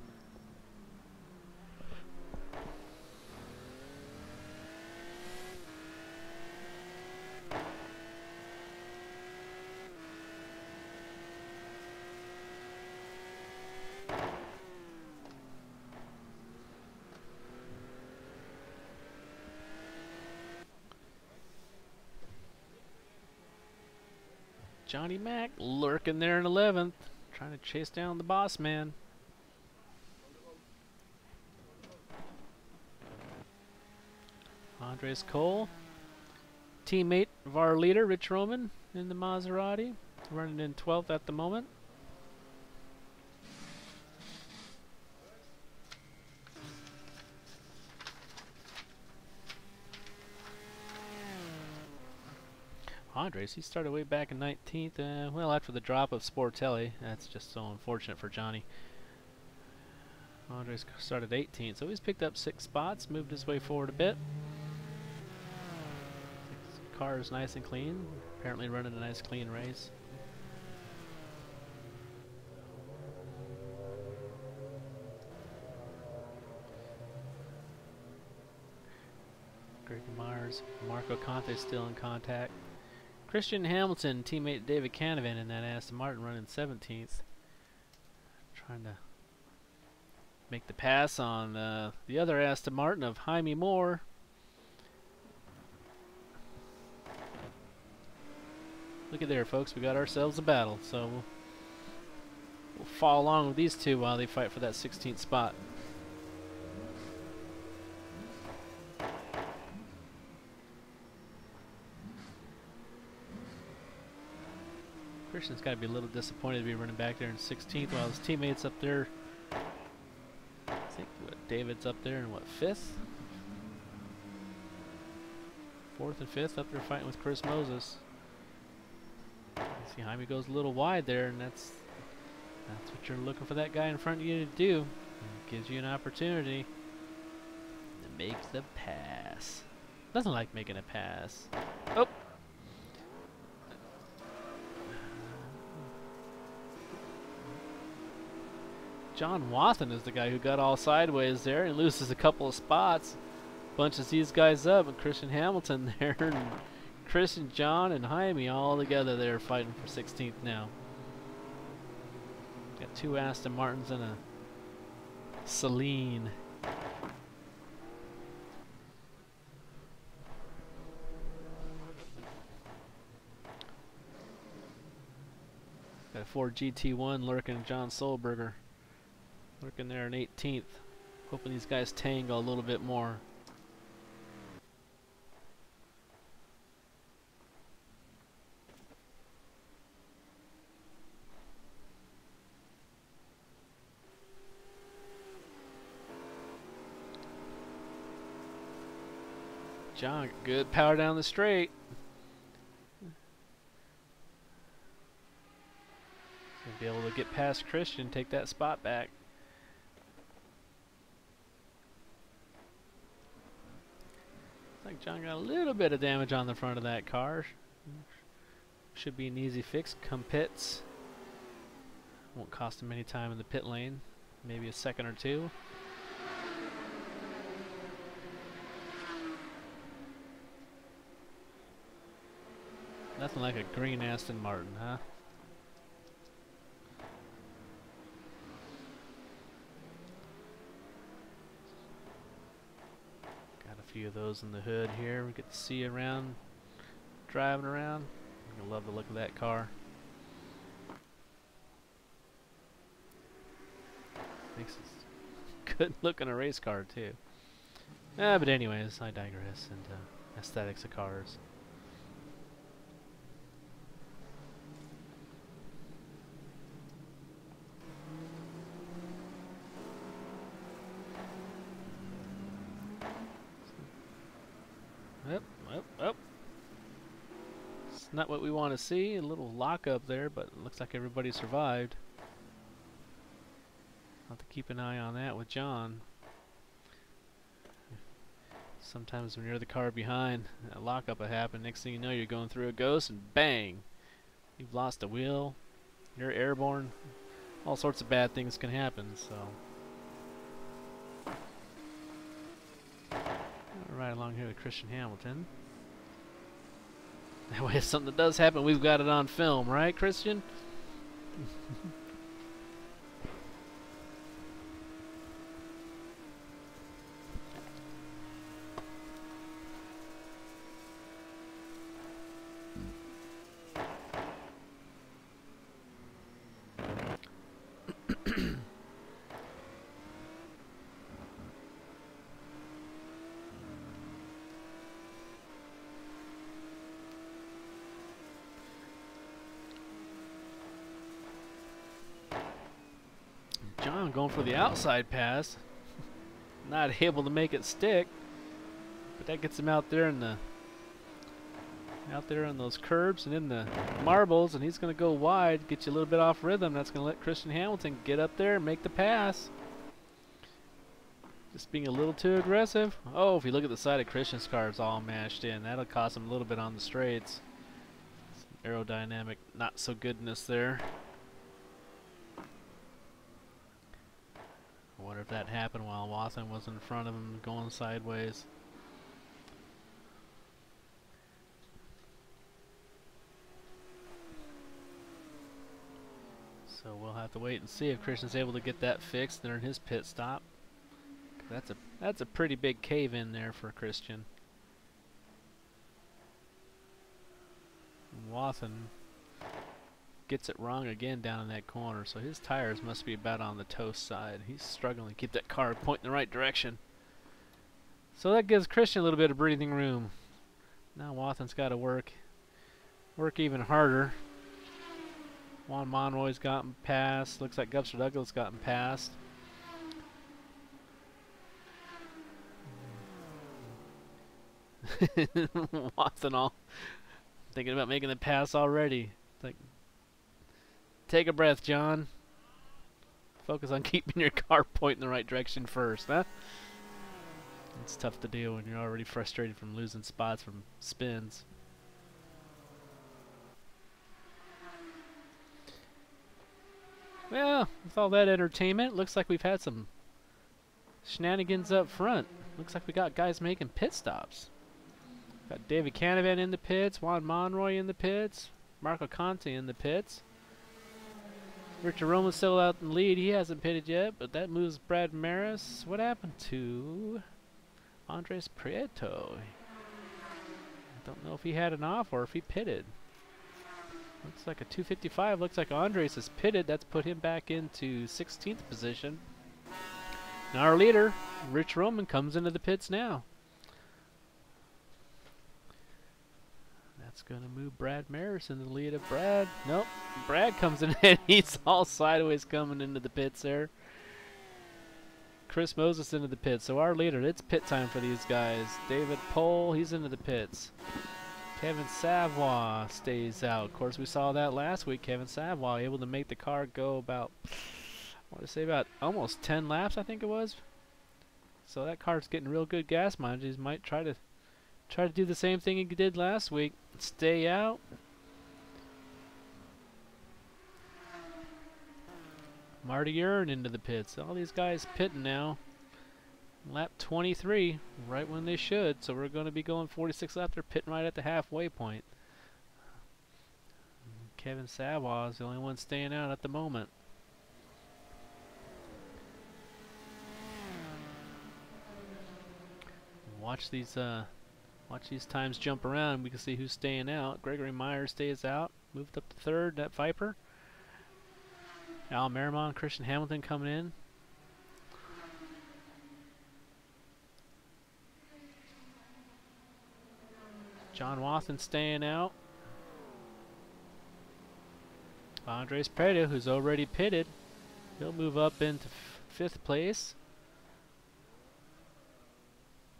Johnny Mac lurking there in 11th, trying to chase down the boss man. Andres Cole, teammate of our leader, Rich Roman, in the Maserati, running in 12th at the moment. Andres, he started way back in 19th, well, after the drop of Sportelli. That's just so unfortunate for Johnny. Andres started 18th, so he's picked up 6 spots, moved his way forward a bit. His car is nice and clean, apparently running a nice clean race. Greg Myers, Marco Conte still in contact. Christian Hamilton, teammate David Canavan in that Aston Martin, running 17th. Trying to make the pass on the other Aston Martin of Jaime Moore. Look at there, folks. We got ourselves a battle. So we'll follow along with these two while they fight for that 16th spot. Christian's got to be a little disappointed to be running back there in 16th while his teammates up there. I think David's up there in what, 5th? 4th and 5th up there fighting with Chris Moses. See, Jaime goes a little wide there, and that's what you're looking for that guy in front of you to do. It gives you an opportunity to make the pass. Nothing like making a pass. Oh! John Wathen is the guy who got all sideways there and loses a couple of spots. Bunches these guys up, and Christian Hamilton there, and Christian, John, and Jaime all together there fighting for 16th now. Got 2 Aston Martins and a Celine. Got a Ford GT1 lurking, John Solberger lurking there in 18th. Hoping these guys tango a little bit more. John, good power down the straight. Gonna be able to get past Christian, take that spot back. Looks like John got a little bit of damage on the front of that car. Should be an easy fix come pits. Won't cost him any time in the pit lane. Maybe a second or two. Nothing like a green Aston Martin, huh? Got a few of those in the hood here. We get to see around, driving around. I love the look of that car. Makes it good looking a race car too. But anyways, I digress into aesthetics of cars. Up. It's not what we want to see. A little lockup there, but it looks like everybody survived. I'll have to keep an eye on that with John. Sometimes when you're the car behind, a lockup will happen. Next thing you know, you're going through a ghost and bang! You've lost a wheel. You're airborne. All sorts of bad things can happen, so. Right along here with Christian Hamilton. That way if something does happen, we've got it on film, right, Christian? Wow, going for the outside pass. Not able to make it stick. But that gets him out there in the on those curbs and in the marbles, and he's going to go wide, get you a little bit off rhythm. That's going to let Christian Hamilton get up there and make the pass. Just being a little too aggressive. Oh, if you look at the side of Christian's car, it's all mashed in. That'll cost him a little bit on the straights. Some aerodynamic not so goodness there. I wonder if that happened while Watson was in front of him going sideways. So we'll have to wait and see if Christian's able to get that fixed during his pit stop. That's a pretty big cave in there for Christian. Watson gets it wrong again down in that corner, so his tires must be about on the toast side. He's struggling to keep that car pointing the right direction. So that gives Christian a little bit of breathing room. Now Watson's got to work even harder. Juan Monroy's gotten past. Looks like Gubster Douglas gotten past. Watson all thinking about making the pass already. It's like, take a breath, John. Focus on keeping your car pointing the right direction first, huh? It's tough to do when you're already frustrated from losing spots from spins. Well, with all that entertainment, looks like we've had some shenanigans up front. Looks like we got guys making pit stops. Got David Canavan in the pits, Juan Monroy in the pits, Marco Conte in the pits. Richard Roman's still out in the lead. He hasn't pitted yet, but that moves Brad Maris. What happened to Andres Prieto? I don't know if he had an off or if he pitted. Looks like a 255. Looks like Andres is pitted. That's put him back into 16th position. Now our leader, Rich Roman, comes into the pits now. That's going to move Brad Maris into the lead of Brad. Nope. Brad comes in and he's all sideways coming into the pits there. Chris Moses into the pits. So our leader, it's pit time for these guys. David Pohl, he's into the pits. Kevin Savoy stays out. Of course, we saw that last week. Kevin Savoy able to make the car go about, I want to say about almost 10 laps, I think it was. So that car's getting real good gas mileage. He might try to do the same thing he did last week. Stay out. Marty Ern into the pits. All these guys pitting now. Lap 23, right when they should. So we're going to be going 46 laps. They're pitting right at the halfway point. Kevin Savoy is the only one staying out at the moment. Watch these times jump around. We can see who's staying out. Gregory Myers stays out. Moved up to third. That Viper. Al Merrimon, Christian Hamilton coming in. John Watson staying out. Andres Prieto, who's already pitted, he'll move up into 5th place.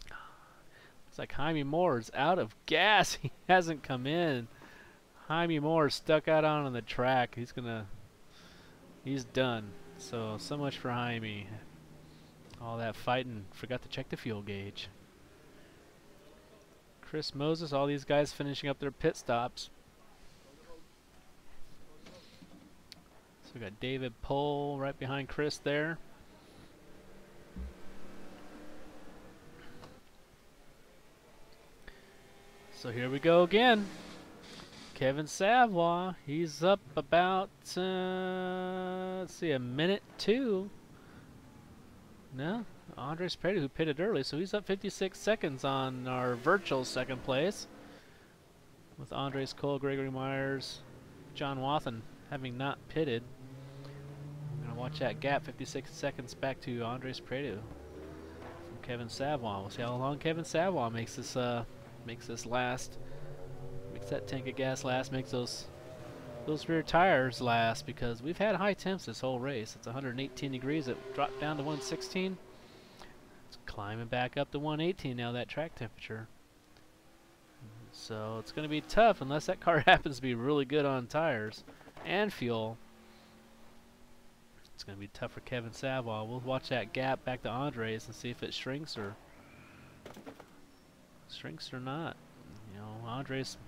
Looks like Jaime Moore is out of gas. He hasn't come in. Jaime Moore is stuck out on the track. He's done. So much for Jaime. All that fighting, forgot to check the fuel gauge. Chris Moses, all these guys finishing up their pit stops. So we got David Pohl right behind Chris there. So here we go again. Kevin Savoy, he's up about, let's see, a minute 2. No? Andres Prieto, who pitted early, so he's up 56 seconds on our virtual 2nd place. With Andres Cole, Gregory Myers, John Watson having not pitted. I'm going to watch that gap, 56 seconds back to Andres Prieto from Kevin Savoy. We'll see how long Kevin Savoy makes this last. Makes that tank of gas last, makes those those rear tires last, because we've had high temps this whole race. It's 118 degrees. It dropped down to 116. It's climbing back up to 118 now, that track temperature. So it's going to be tough unless that car happens to be really good on tires and fuel. It's going to be tough for Kevin Savoy. We'll watch that gap back to Andres and see if it shrinks or not. You know, Andres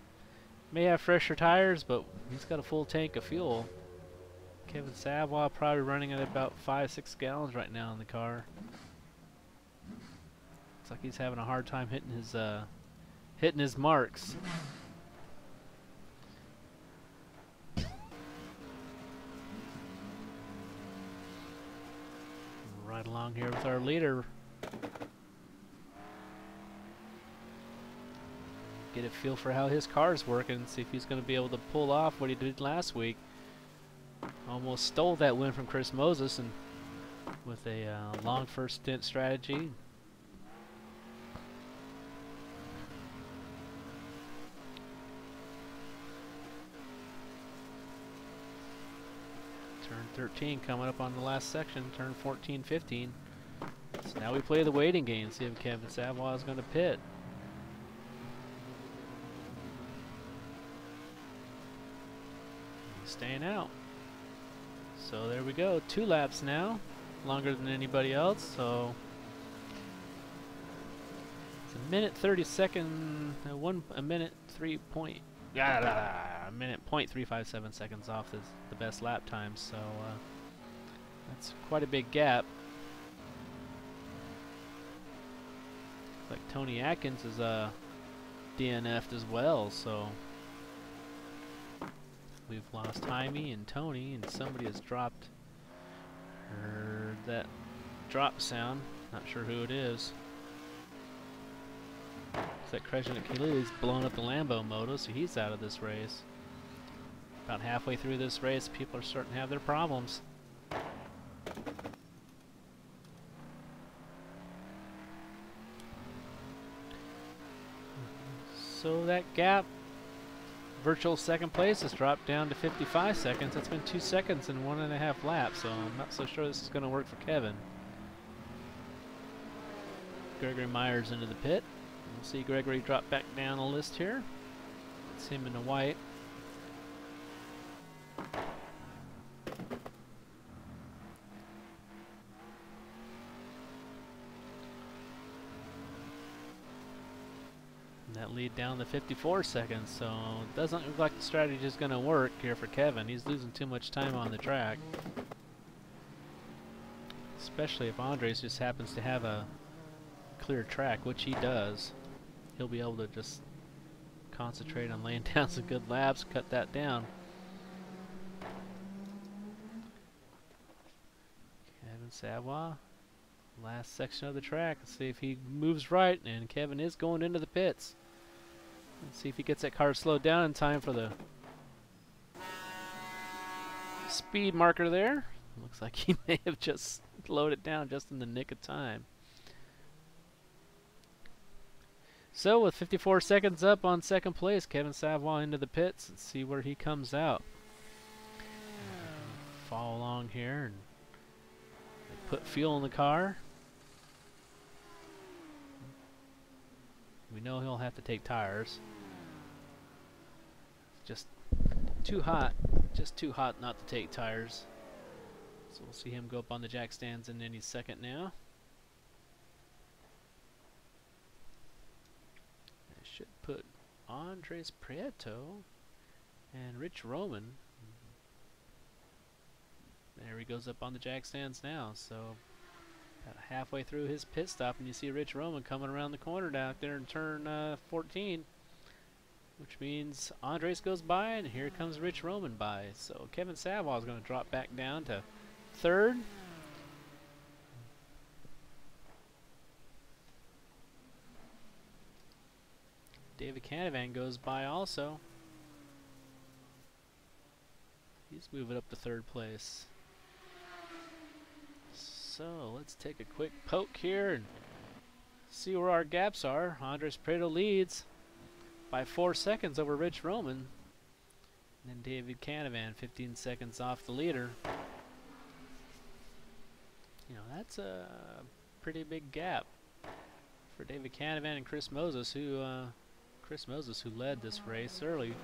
may have fresher tires, but he's got a full tank of fuel. Kevin Savoy probably running at about 5-6 gallons right now in the car. Looks like he's having a hard time hitting his marks. Right along here with our leader. Get a feel for how his car's working, see if he's going to be able to pull off what he did last week. Almost stole that win from Chris Moses, and with a long first stint strategy. Turn 13 coming up on the last section, turn 14, 15. So now we play the waiting game, see if Kevin Savoy is going to pit. He's staying out. So there we go, 2 laps now, longer than anybody else. So it's a minute 30-second, a minute 0.357 seconds off is the best lap time. So that's quite a big gap. Looks like Tony Atkins is DNF'd as well. So we've lost Jaime and Tony, and somebody has dropped. Heard that drop sound. Not sure who it is. Looks like Krejcik Khalili's blown up the Lambo moto, so he's out of this race. About halfway through this race, people are starting to have their problems. So that gap, virtual second place, has dropped down to 55 seconds. That's been 2 seconds in 1.5 laps, so I'm not so sure this is going to work for Kevin. Gregory Myers into the pit. We'll see Gregory drop back down the list here. It's him in the white. And that lead down to 54 seconds, so it doesn't look like the strategy is going to work here for Kevin. He's losing too much time on the track. Especially if Andres just happens to have a clear track, which he does. He'll be able to just concentrate on laying down some good laps, cut that down. Kevin Savoy, last section of the track. Let's see if he moves right, and Kevin is going into the pits. Let's see if he gets that car slowed down in time for the speed marker there. Looks like he may have just slowed it down just in the nick of time. So with 54 seconds up on second place, Kevin Savoy into the pits. Let's see where he comes out. Follow along here and put fuel in the car. We know he'll have to take tires. Just too hot not to take tires. So we'll see him go up on the jack stands in any second now. Should put Andres Prieto and Rich Roman. There he goes up on the jack stands now. So about halfway through his pit stop, and you see Rich Roman coming around the corner down there in turn 14, which means Andres goes by, and here comes Rich Roman by. So Kevin Savoy is going to drop back down to third. David Canavan goes by also. He's moving up to third place. So let's take a quick poke here and see where our gaps are. Andres Prieto leads by 4 seconds over Rich Roman. And then David Canavan, 15 seconds off the leader. You know, that's a pretty big gap for David Canavan and Chris Moses, who led this race early.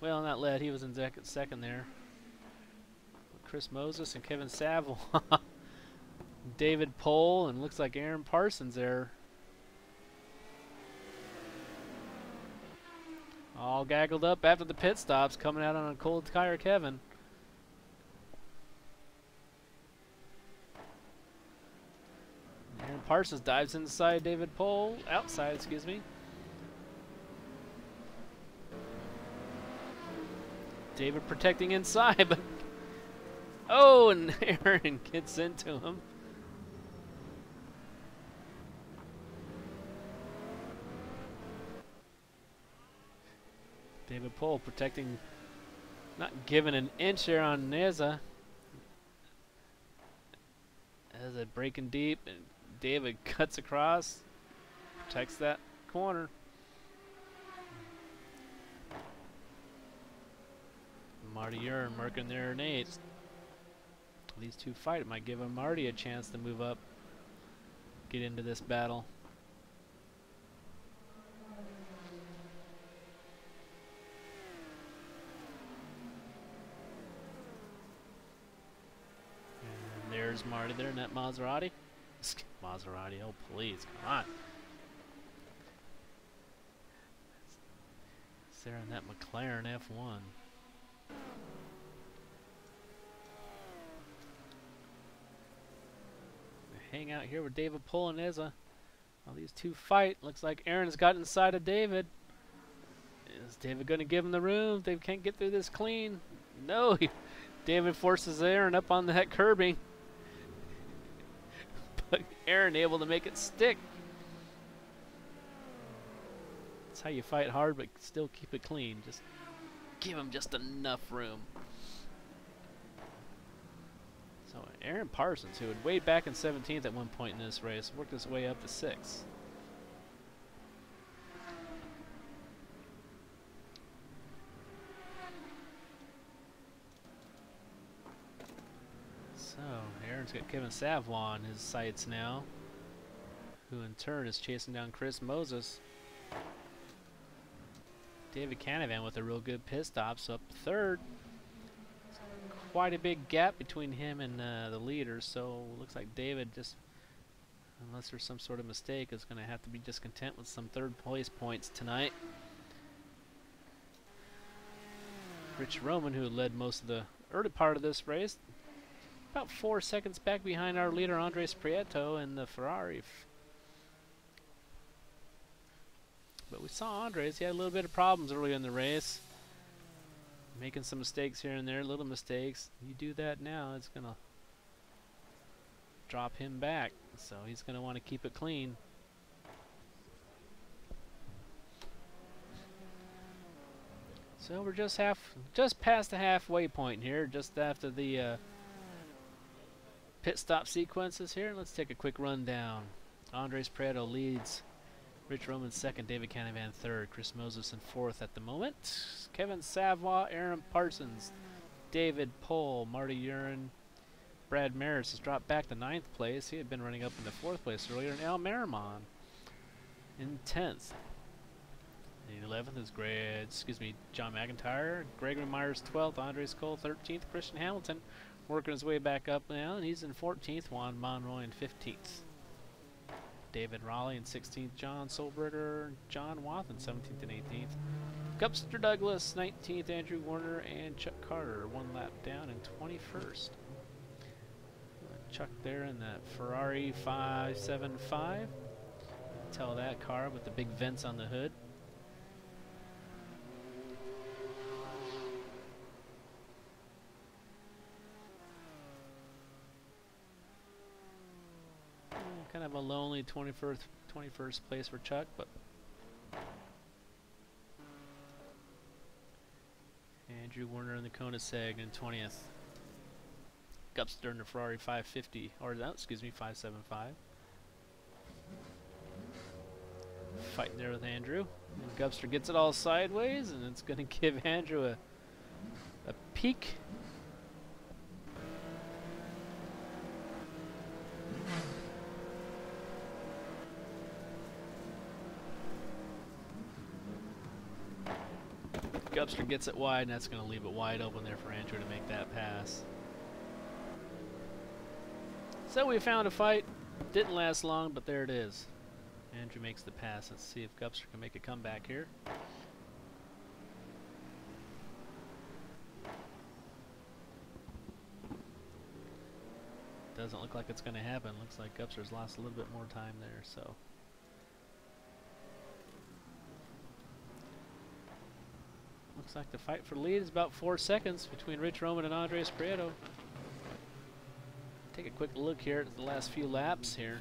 Well, not led, he was in second there. Chris Moses and Kevin Saville. David Pohl, and looks like Aaron Parsons there. All gaggled up after the pit stops, coming out on a cold tire, Kevin. Aaron Parsons dives inside David Pohl, outside, excuse me. David protecting inside, but oh, and Aaron gets into him. David Pohl protecting, not giving an inch there on Neza. Neza breaking deep, and David cuts across, protects that corner. Marty Urn marking there in 8th. These two fight. It might give Marty a chance to move up, get into this battle. And there's Marty there in that Maserati. Maserati, oh please, come on. It's there in that McLaren F1. Hang out here with David Pohl and Neza. While these two fight, looks like Aaron's got inside of David. Is David going to give him the room? David can't get through this clean. No, David forces Aaron up on that curbing. But Aaron able to make it stick. That's how you fight hard, but still keep it clean. Just give him just enough room. So Aaron Parsons, who had weighed back in 17th at one point in this race, worked his way up to 6th. So Aaron's got Kevin Saville on his sights now, who in turn is chasing down Chris Moses. David Canavan with a real good pit stop, so up 3rd. Quite a big gap between him and the leaders, so looks like David, just unless there's some sort of mistake, is going to have to be discontent with some 3rd place points tonight. Rich Roman, who led most of the early part of this race, about 4 seconds back behind our leader Andres Prieto in the Ferrari. But we saw Andres, he had a little bit of problems early in the race. Making some mistakes here and there, little mistakes. You do that now, it's going to drop him back. So he's going to want to keep it clean. So we're just past the halfway point here, just after the pit stop sequences here. Let's take a quick rundown. Andres Prieto leads. Rich Roman 2nd, David Canavan 3rd, Chris Moses in 4th at the moment. Kevin Saville, Aaron Parsons, David Pohl, Marty Urn, Brad Maris has dropped back to 9th place. He had been running up in the 4th place earlier, and Al Merrimon in 10th. In 11th is John McIntyre, Gregory Myers 12th, Andres Cole 13th, Christian Hamilton working his way back up now, and he's in 14th, Juan Monroy in 15th. David Raleigh in 16th, John Solberger, John Wathen 17th and 18th. Gupster Douglas 19th, Andrew Warner, and Chuck Carter 1 lap down in 21st. Chuck there in that Ferrari 575. Tell that car with the big vents on the hood. Kind of a lonely 21st place for Chuck, but Andrew Warner in the Koenigsegg in 20th. Gupster in the Ferrari 550, or no, excuse me, 575. Fighting there with Andrew. And Gupster gets it all sideways, and it's going to give Andrew a peak. Gupster gets it wide, and that's going to leave it wide open there for Andrew to make that pass. So we found a fight. Didn't last long, but there it is. Andrew makes the pass. Let's see if Gupster can make a comeback here. Doesn't look like it's going to happen. Looks like Gupster's lost a little bit more time there, so. Looks like the fight for the lead is about 4 seconds between Rich Roman and Andres Prieto. Take a quick look here at the last few laps here.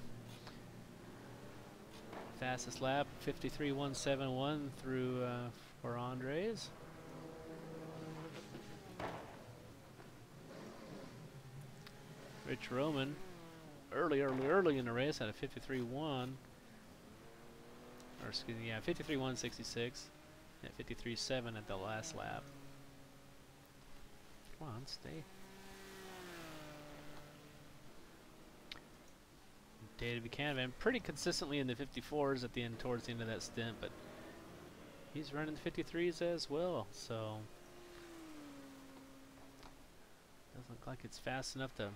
Fastest lap, 53.171 through for Andres. Rich Roman, early in the race, had a 53.1, or excuse me, yeah, 53.166, and 53.7 at the last lap. Come on, stay. David Canavan pretty consistently in the 54s at the end, towards the end of that stint, but he's running the 53s as well, so doesn't look like it's fast enough to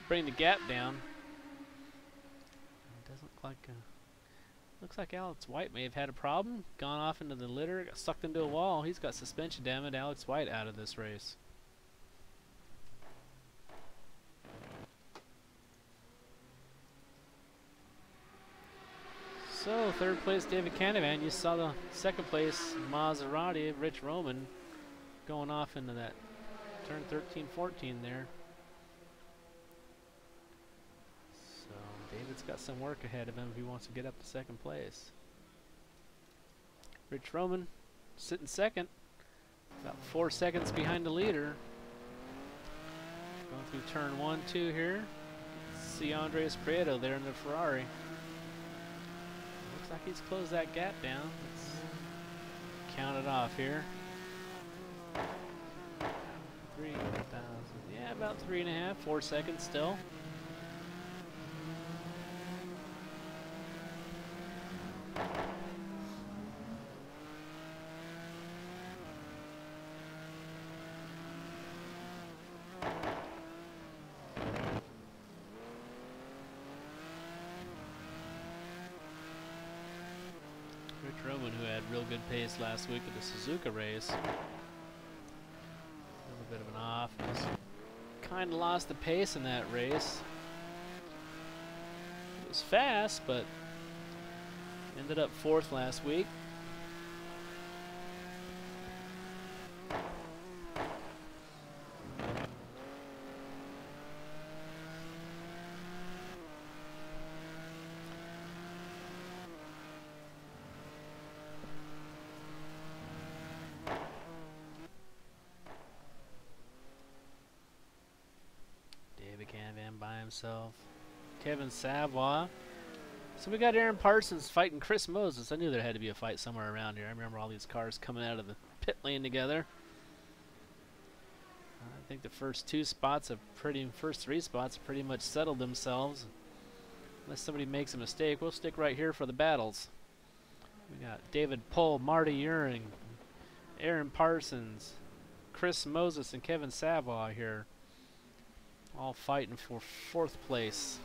bring the gap down. It doesn't look like looks like Alex White may have had a problem, gone off into the litter, got sucked into a wall. He's got suspension damage. Alex White out of this race. So third place David Canavan. You saw the second place Maserati, Rich Roman, going off into that turn 13-14 there. David's got some work ahead of him if he wants to get up to second place. Rich Roman sitting second, about 4 seconds behind the leader. Going through turn 1, 2 here. See Andres Prieto there in the Ferrari. Looks like he's closed that gap down. Let's count it off here. 3,000, yeah, about 3.5, 4 seconds still. Rich Roman, who had real good pace last week at the Suzuka race. A little bit of an off. Kind of lost the pace in that race. It was fast, but ended up 4th last week. By himself. Kevin Savoy. So we got Aaron Parsons fighting Chris Moses. I knew there had to be a fight somewhere around here. I remember all these cars coming out of the pit lane together. I think the first 3 spots have pretty much settled themselves. Unless somebody makes a mistake, we'll stick right here for the battles. We got David Pohl, Marty Uring, Aaron Parsons, Chris Moses, and Kevin Savoy here. All fighting for 4th place.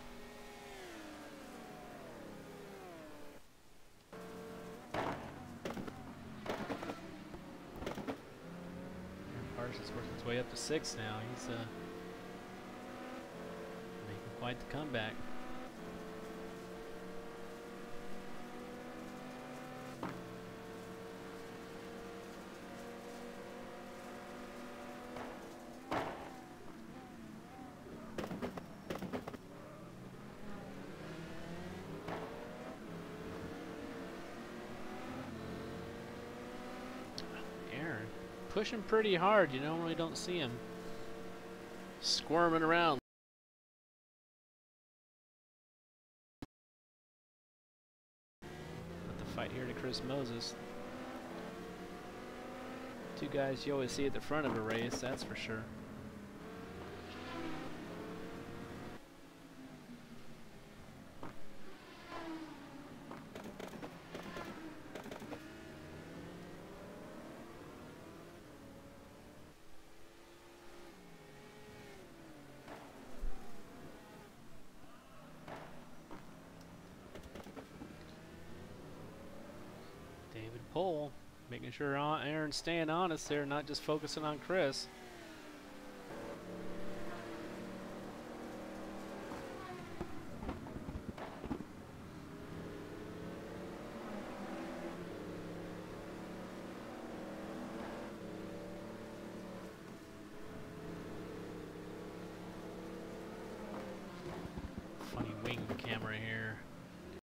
Parsons working his way up to 6th now. He's making quite the comeback. Pushing pretty hard. You normally don't see him squirming around. But the fight here to Chris Moses. Two guys you always see at the front of a race, that's for sure. David Pohl, making sure Aaron's staying honest there, not just focusing on Chris.